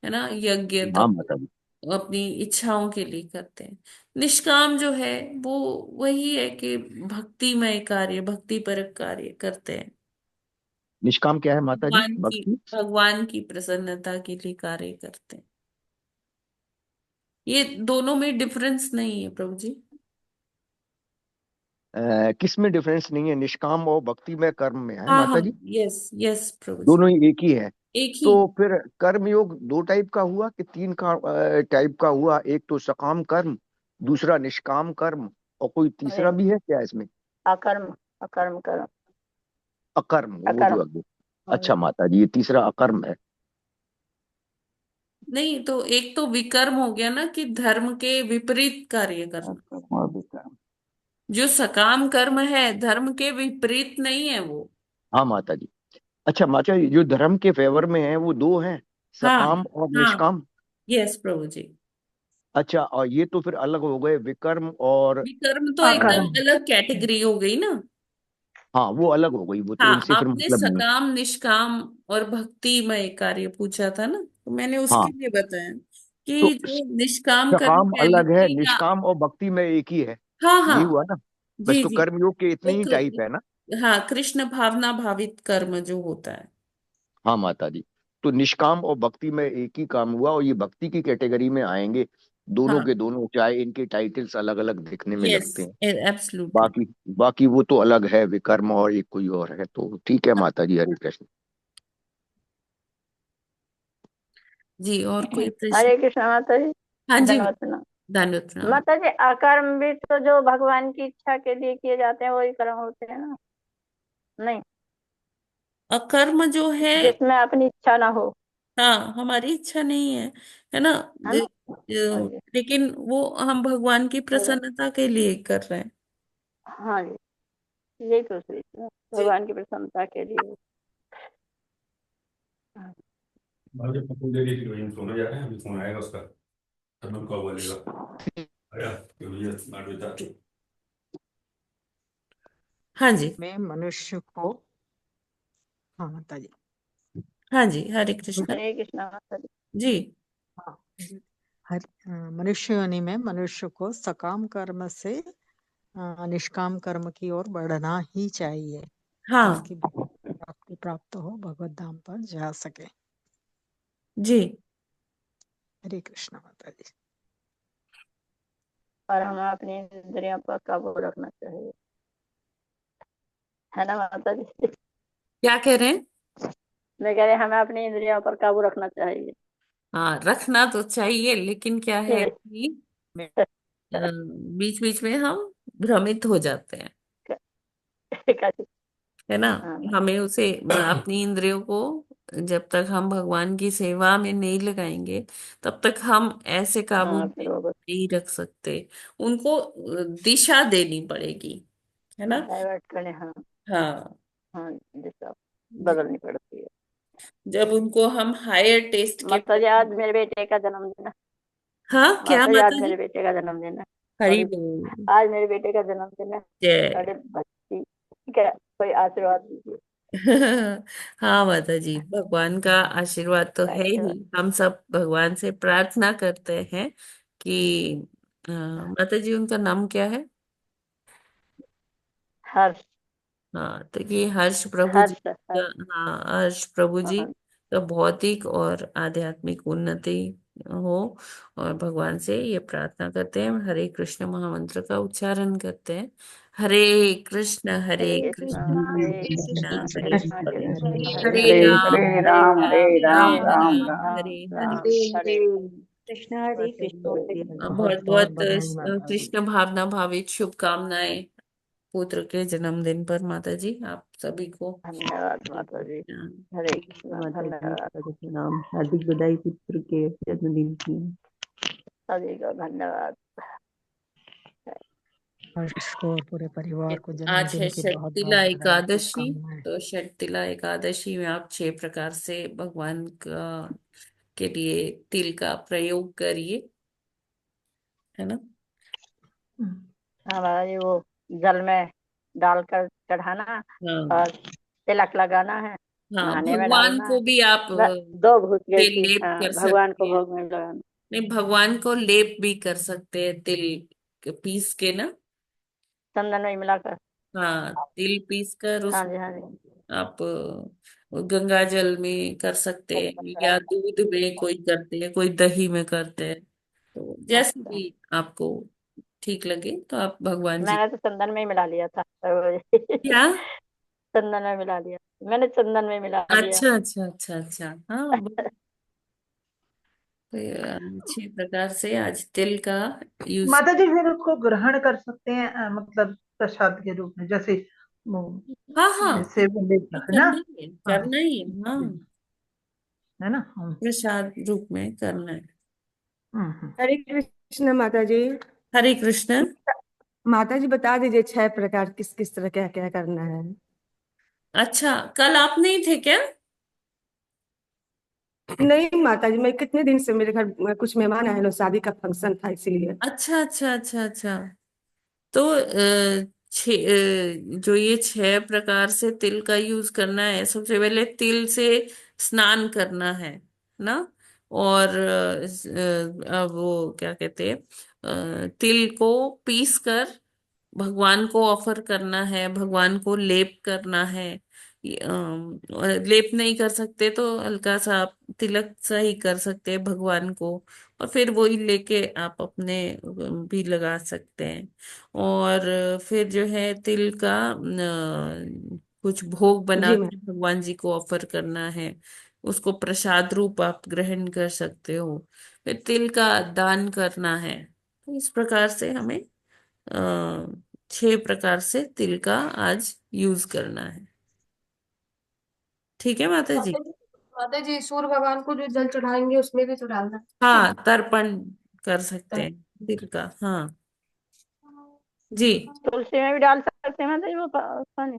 है ना, यज्ञ हाँ तप माता जी। अपनी इच्छाओं के लिए करते हैं। निष्काम जो है वो वही है कि भक्तिमय कार्य, भक्ति परक कार्य करते हैं, निष्काम क्या है माता जी? भक्ति भगवान की प्रसन्नता के लिए कार्य करते हैं। ये दोनों में डिफरेंस नहीं है प्रभु जी। किस में डिफरेंस नहीं है? निष्काम और भक्ति में कर्म में है हाँ हाँ, माता जी, यस यस प्रभु जी। दोनों ही एक ही है। एक ही। तो फिर कर्म योग दो टाइप का हुआ कि तीन का टाइप का हुआ? एक तो सकाम कर्म, दूसरा निष्काम कर्म, और कोई तीसरा भी है क्या इसमें? अकर्म, अकर्म कर्म, अकर्म, वो जो अकर्म। अग्नि। अच्छा माता जी, ये तीसरा अकर्म है। नहीं, तो एक तो विकर्म हो गया ना, कि धर्म के विपरीत कार्य करना। अकर्म और विकर्म। जो सकाम कर्म है धर्म के विपरीत नहीं है वो। हाँ माता जी। अच्छा माता जी, जो धर्म के फेवर में है वो दो हैं, हाँ सकाम और हाँ, निष्काम। यस प्रभु जी। अच्छा, और ये तो फिर अलग हो गए, विकर्म और विकर्म तो एकदम अकर्म। अलग कैटेगरी हो गई ना। हाँ वो अलग हो गई, वो तो हाँ, इनसे फिर आपने मतलब नहीं। सकाम निष्काम और भक्तिमय कार्य पूछा था ना, तो मैंने उसके हाँ, लिए बताया तो कि जो निष्काम कर्म सकाम है, अलग है, भक्ति का। निष्काम और भक्ति में एक ही है। हाँ हाँ, यही हुआ ना? बस जी तो जी। कर्मयोग के इतने ही एक, टाइप है ना? हाँ, कृष्ण भावना भावित कर्म जो होता है। हाँ माता जी। तो निष्काम और भक्ति में एक ही काम हुआ, और ये भक्ति की कैटेगरी में आएंगे दोनों हाँ, के दोनों, चाहे इनके टाइटल्स अलग अलग दिखने में यस, लगते हैं। एब्सोल्युटली। बाकी बाकी वो तो अलग है, विकर्म और एक कोई और है। तो ठीक है माता जी, हरे कृष्ण। जी, और कोई प्रश्न? हरे कृष्ण माता जी। हाँ जी, धन्यवाद प्रणाम। धन्यवाद प्रणाम। माता जी, अकर्म भी तो जो भगवान की इच्छा के लिए किए जाते हैं वही कर्म होते हैं ना? नहीं, अकर्म जो है, जिसमें अपनी इच्छा ना हो। हाँ, हमारी इच्छा नहीं है ना, है ना? हाँ जी। लेकिन वो हम भगवान की भगवान, प्रसन्नता के लिए कर रहे हैं। हाँ जी, यही पूछ रही थी मैं, जी। भगवान की प्रसन्नता के लिए। हाँ। मुझे फोन दे दी थी, वही हम सोने जा रहे हैं, अभी फोन आएगा उसका, तब मैं कॉल बोलेगा। आया कि भैया 8 बजे तक हाँ जी। में मनुष्य को, हाँ माता जी, हाँ जी, हरे कृष्ण। हरे कृष्णा माता जी। जी। हाँ, मनुष्य योनि में मनुष्य को सकाम कर्म से निष्काम कर्म की ओर बढ़ना ही चाहिए, हाँ जिसकी प्राप्ति प्राप्त हो, भगवत धाम पर जा सके। जी। हरे कृष्णा माता जी। और हमें अपनी इंद्रियों पर काबू रखना चाहिए, है ना माता जी? क्या कह रहे हैं? मैं कह रही हमें अपनी इंद्रियों पर काबू रखना चाहिए। हाँ, रखना तो चाहिए, लेकिन क्या है कि बीच बीच में हम भ्रमित हो जाते हैं, है ना। हाँ हमें उसे अपनी इंद्रियों को जब तक हम भगवान की सेवा में नहीं लगाएंगे, तब तक हम ऐसे काबू हाँ, में फिर वो नहीं रख सकते। उनको दिशा देनी पड़ेगी, है ना। डाइवर्ट करने, हाँ। हाँ। हाँ, दिशा बदलनी पड़ती है। जब उनको हम हायर टेस्ट के, माता जी आज मेरे बेटे का जन्मदिन है। हाँ क्या माता जी आज माता जी? मेरे बेटे का जन्मदिन है। हरि थोड़ी बोल। आज मेरे बेटे का जन्मदिन है। जय। थोड़ी भक्ति, ठीक है, कोई आशीर्वाद दीजिए। हाँ माता जी, भगवान का आशीर्वाद तो है थैंक यू। ही। हम सब भगवान से प्रार्थना करते हैं कि माता जी, उनका नाम क्या है? हर्ष। हाँ, तो ये हर्ष प्रभु जी हर्ष का, हर्ष। हाँ, हर्ष प्रभु जी हाँ का भौतिक और आध्यात्मिक उन्नति हो। और भगवान से ये प्रार्थना करते हैं, हरे कृष्ण महामंत्र का उच्चारण करते हैं। हरे कृष्णा कृष्ण हरे कृष्ण कृष्णा हरे कृष्णा हरे, कृष्णा हरे हरे हरे हरे, राम हरे हरे राम हरे राम राम राम राम राम राम। हरे हरे। राम हरे। कृष्ण हरे कृष्ण हरे बहुत बहुत बहुत बहुत बधाई माता जी। कृष्ण भावना भावित शुभकामनाएं पुत्र के जन्मदिन पर माता जी, आप सभी को। धन्यवाद माता जी। हाँ। हरे कृष्णा, माता जी धन्यवाद का प्रणाम, हार्दिक बधाई पुत्र के जन्मदिन की। सभी को, धन्यवाद। हर्ष को और पूरे परिवार को आज जन्मदिन है की बहुत बहुत षटतिला बधाई, एकादशी। शुभकामनाएं। तो षटतिला एकादशी में आप 6 प्रकार से भगवान का के लिए तिल का प्रयोग करिए, है ना। हाँ माता जी, वो जल में डालकर चढ़ाना हाँ। और तिलक लगाना है, हाँ, नहाने में भगवान डालना को है। भी आप 2 घूंट तेल की, लेप हाँ, कर भगवान को सकते हैं। भोग में लगाना। नहीं, भगवान को लेप भी कर सकते हैं, पीस के ना। चंदन में मिलाकर। हाँ, तिल पीस कर हाँ उस जी, हाँ जी। आप गंगा जल में कर सकते हैं, या दूध में कोई करते हैं, कोई दही में करते हैं। तो जैसे अच्छा, भी आपको ठीक लगे, तो आप भगवान जी। मैंने तो चंदन में ही मिला लिया था। क्या? चंदन में मिला लिया, मैंने चंदन में मिला लिया। अच्छा अच्छा अच्छा अच्छा। हाँ, तो 6 प्रकार से आज तिल का यूज। माता जी फिर उसको ग्रहण कर सकते हैं, मतलब प्रसाद के रूप में, जैसे वो हाँ हाँ, जैसे वो लेता तो है ना। हाँ करना ही है, हाँ। है ना। प्रसाद रूप में करना है। हम्म। हरे कृष्ण माता जी। हरे कृष्ण। माता जी बता दीजिए 6 प्रकार किस किस तरह क्या क्या करना है। अच्छा, कल आप नहीं थे क्या? नहीं माता जी, मैं कितने दिन से मेरे घर में कुछ मेहमान आए लोग, शादी का फंक्शन था इसीलिए। अच्छा अच्छा अच्छा अच्छा। तो जो ये 6 प्रकार से तिल का यूज करना है, सबसे पहले तिल से स्नान करना है ना। और वो क्या कहते हैं, तिल को पीस कर भगवान को ऑफर करना है, भगवान को लेप करना है। और लेप नहीं कर सकते तो हल्का सा आप तिलक सा ही कर सकते हैं भगवान को। और फिर वही लेके आप अपने भी लगा सकते हैं। और फिर जो है तिल का कुछ भोग बना जी मैम। के भगवान जी को ऑफर करना है। उसको प्रसाद रूप आप ग्रहण कर सकते हो। फिर तिल का दान करना है। तो इस प्रकार से हमें 6 प्रकार से तिल का आज यूज करना है। ठीक है माता जी। माता जी सूर्य भगवान को जो जल चढ़ाएंगे उसमें भी तो डालना है। हाँ, तर्पण कर सकते हैं तिल का, हाँ जी। तुलसी में भी डाल सकते हैं माता जी वो पानी।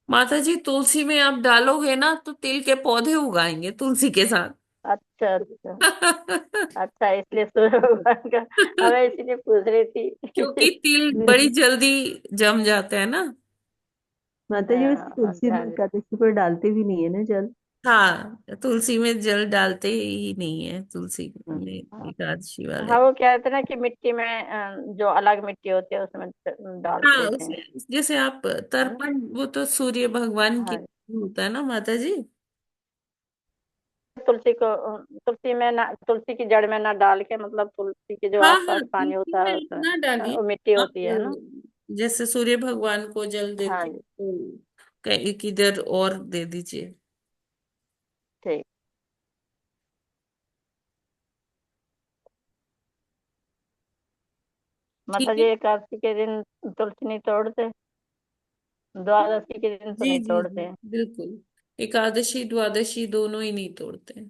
माता जी, तुलसी में आप डालोगे ना तो तिल के पौधे उगाएंगे तुलसी के साथ। अच्छा अच्छा। अच्छा, इसलिए सूर्य भगवान का, हमें इसीलिए पूछ रही थी। क्योंकि तिल बड़ी जल्दी जम जाते हैं ना। माता जी वैसे तुलसी में एकादशी पर डालते भी नहीं है ना जल। हाँ, तुलसी में जल डालते ही नहीं है, तुलसी में एकादशी वाले। हाँ वो कहते हैं ना कि मिट्टी में जो अलग मिट्टी होती है उसमें डाल हाँ, देते हैं। उसमें जैसे आप तर्पण, वो तो सूर्य भगवान के हाँ लिए होता है ना माता जी। तुलसी को तुलसी में ना, तुलसी की जड़ में ना डाल के, मतलब तुलसी के जो हाँ हाँ, आसपास पानी तुलसी होता में है ना उसमें डालिए वो मिट्टी आप। होती है ना। जैसे सूर्य भगवान को जल हाँ देते जी तो कहीं किधर और दे दीजिए। ठीक। ठीक माता जी है। एकादशी के दिन तुलसी नहीं तोड़ते, द्वादशी के दिन तो जी नहीं जी जी, तोड़ते। बिल्कुल। एकादशी द्वादशी दोनों ही नहीं तोड़ते हैं।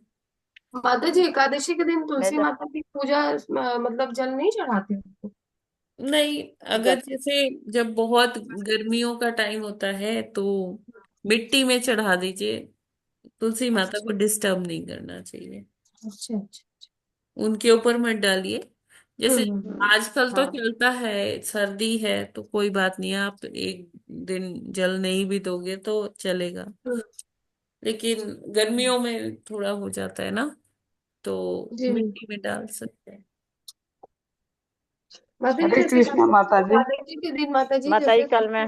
माता जी एकादशी के दिन मैं तुलसी तो माता की पूजा मतलब जल नहीं चढ़ाते उनको? नहीं, अगर जब जैसे जब बहुत गर्मियों का टाइम होता है तो मिट्टी में चढ़ा दीजिए। तुलसी माता को अच्छा डिस्टर्ब नहीं करना चाहिए, अच्छा अच्छा। उनके ऊपर मत डालिए। जैसे हम्म। आजकल तो हाँ चलता है, सर्दी है तो कोई बात नहीं, आप एक दिन जल नहीं भी दोगे तो चलेगा। हम्म, लेकिन गर्मियों में थोड़ा हो जाता है ना, तो जी मिट्टी में डाल सकते हैं। माता जी हरे जैसे कृष्णा माता जी। एकादशी के दिन माता जी माता जी जैसे कल मैं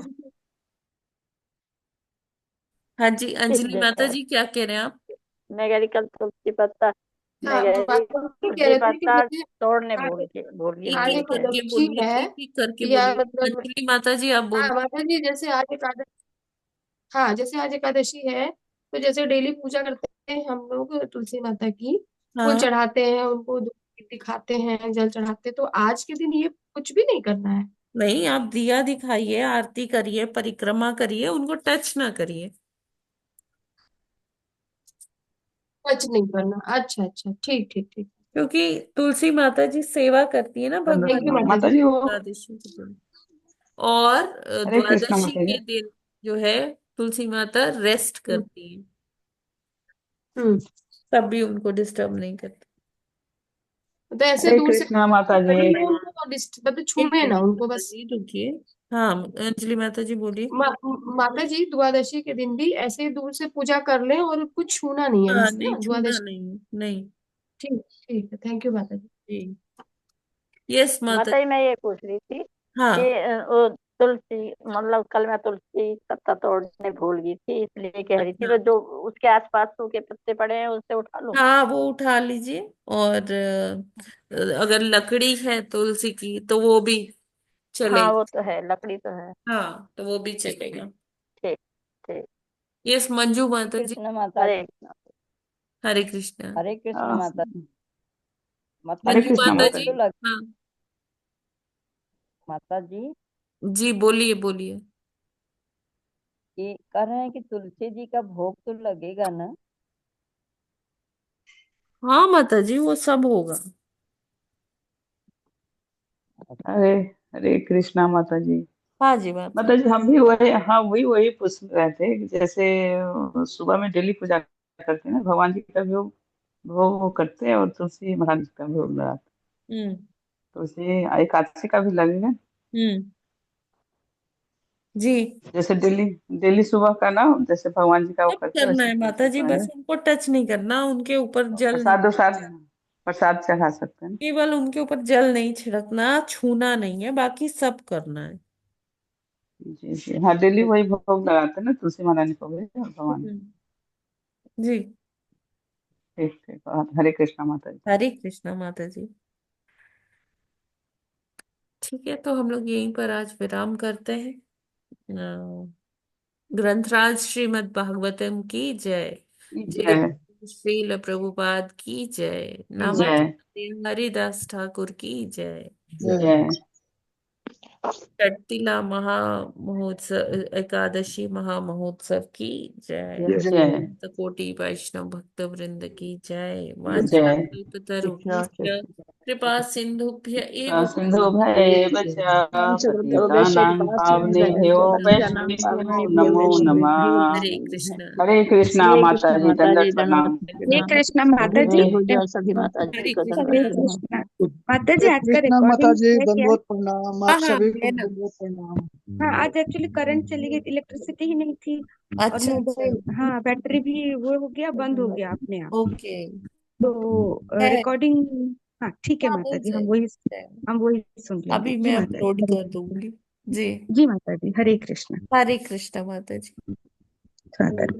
हाँ जी, एक अंजलि मिनट माता और, जी क्या कह रहे हैं आप? मैं कह रही कल तुलसी पत्ता, मैं हाँ कह रही माता जी कह तुलसी रहे थे कि पत्ता जैसे तोड़ने आज भूल गई एक मैं आज एक लेके आई। करके एकादशी बोलिए, है एक एक करके या बोलिए। मतलब, अंजलि माता जी आप हाँ बोलिए। माता जी जैसे आज एकादशी, हाँ जैसे आज एकादशी है तो जैसे डेली पूजा करते हैं हम लोग तुलसी माता की, फूल हाँ, चढ़ाते हैं उनको, धूप दिखाते हैं, जल चढ़ाते हैं, तो आज के दिन ये कुछ भी नहीं करना है? नहीं, आप दिया दिखाइए, आरती करिए, परिक्रमा करिए, उनको टच ना करिए। कुछ नहीं करना, अच्छा अच्छा, ठीक ठीक ठीक। क्योंकि तुलसी माता जी सेवा करती है ना थैंक भगवान यू की, माता माता जी। जी वो एकादशी के दिन। और हरे कृष्णा द्वादशी माता जी। के दिन जो है तुलसी माता रेस्ट हम्म करती है, हम्म। तब भी उनको डिस्टर्ब नहीं करती। तो ऐसे हरे दूर से कृष्णा माता जी। करेंगे उनको और मतलब एक छूए ना मिनट उनको माता बस। जी रुकिए। हाँ, अंजलि माता जी बोलिए। माता जी द्वादशी के दिन भी ऐसे दूर से पूजा कर लें और कुछ छूना नहीं है हाँ, बस नहीं ना छूना, द्वादशी। नहीं नहीं। ठीक ठीक है, थैंक यू माता जी। जी, यस माता माता जी। जी मैं ये पूछ रही थी कि हाँ, वो तुलसी, मतलब कल मैं तुलसी पत्ता तोड़ने भूल गई थी, इसलिए कह रही थी अच्छा। तो जो उसके आसपास सूखे पत्ते पड़े हैं उससे उठा लो। हाँ, वो उठा लीजिए। और अगर लकड़ी है तुलसी की तो वो भी हाँ चलेगी। वो तो है, लकड़ी तो है। हाँ, तो वो भी चलेगा। ठीक ठीक। यस मंजू माता जी। कृष्ण माता हरे जी। कृष्णा। हरे कृष्णा। हरे कृष्ण हाँ, माता। माता हरे जी मंजू कृष्णा मुझे माता भूख माता जी। तो जी। लग, हाँ माता जी जी, बोलिए बोलिए। कि कह रहे हैं कि तुलसी जी का भोग तो लगेगा ना। हाँ माता जी, वो सब होगा। हरे हरे कृष्णा माता जी। हाँ जी माता माता जी। जी हम भी वही, हाँ वही वही पूछ रहे थे कि जैसे सुबह में डेली पूजा करते हैं ना, भगवान जी का भी भोग वो करते हैं और तुलसी महाराज जी का भी भोग लगाते हम्म हैं। तो उसे एकादशी का भी लगेगा। हम्म। जी, जैसे डेली डेली सुबह का ना, जैसे भगवान जी का वो सब करते हैं करना वैसे है माता तुलसी जी, का बस है। उनको टच नहीं करना, उनके ऊपर और जल नहीं, प्रसाद वसाद, प्रसाद चढ़ा सकते हैं केवल उनके ऊपर जल नहीं छिड़कना, छूना नहीं है, बाकी सब करना है। ना। जी जी हाँ, डेली वही भोग लगाते हैं ना, तुलसी महारानी को भी और भगवान जी। हम्म, जी। ठीक ठीक। और हरे कृष्णा माता जी। हरे कृष्णा माता जी। ठीक है, तो हम लोग यहीं पर आज विराम करते हैं। ग्रंथराज श्रीमद् भागवतम की जय। जय जय श्रील प्रभुपाद की जय। जय नमस्ते हरिदास ठाकुर की जय। जय। तटिला महोत्सव, एकादशी महामहोत्सव की जय। जय कोटि वैष्णव भक्त वृंद की जय। जय। वाञ्छाकल्पतरुभ्यश्च कृपा सिंधुभ्य एव सिंधु भैव च पतितानां पावनेभ्यो वैष्णवेभ्यो नमो नमः। हरे कृष्णा। हरे कृष्णा हरे माता कृष्ण जी, माता जी, दंडवत दंडवत प्रणाम। हरे प्रणाम। कृष्णा माता अभी जी। भी हो जाए सभी माता जी हरे को कृष्णा। हरे दंडवत प्रणाम। कृष्णा। माता जी हरे आज का कृष्णा माता रिकॉर्डिंग जी, है क्या? दंडवत प्रणाम, हाँ आप हाँ सभी को है ना। दंडवत प्रणाम। हाँ आज एक्चुअली करंट चली गई, इलेक्ट्रिसिटी ही नहीं थी और अच्छा अच्छा मोबाइल, हाँ बैटरी भी वो हो गया, बंद हो गया अपने आप। ओके तो है। रिकॉर्डिंग, हाँ ठीक है हाँ माता मिल जी, जाएगी। हम वही सुन लेंगे। अभी जी मैं माता जी, अपलोड कर दूंगी। जी जी माता जी, हरे कृष्णा। हरे कृष्णा माता जी। स्वागत।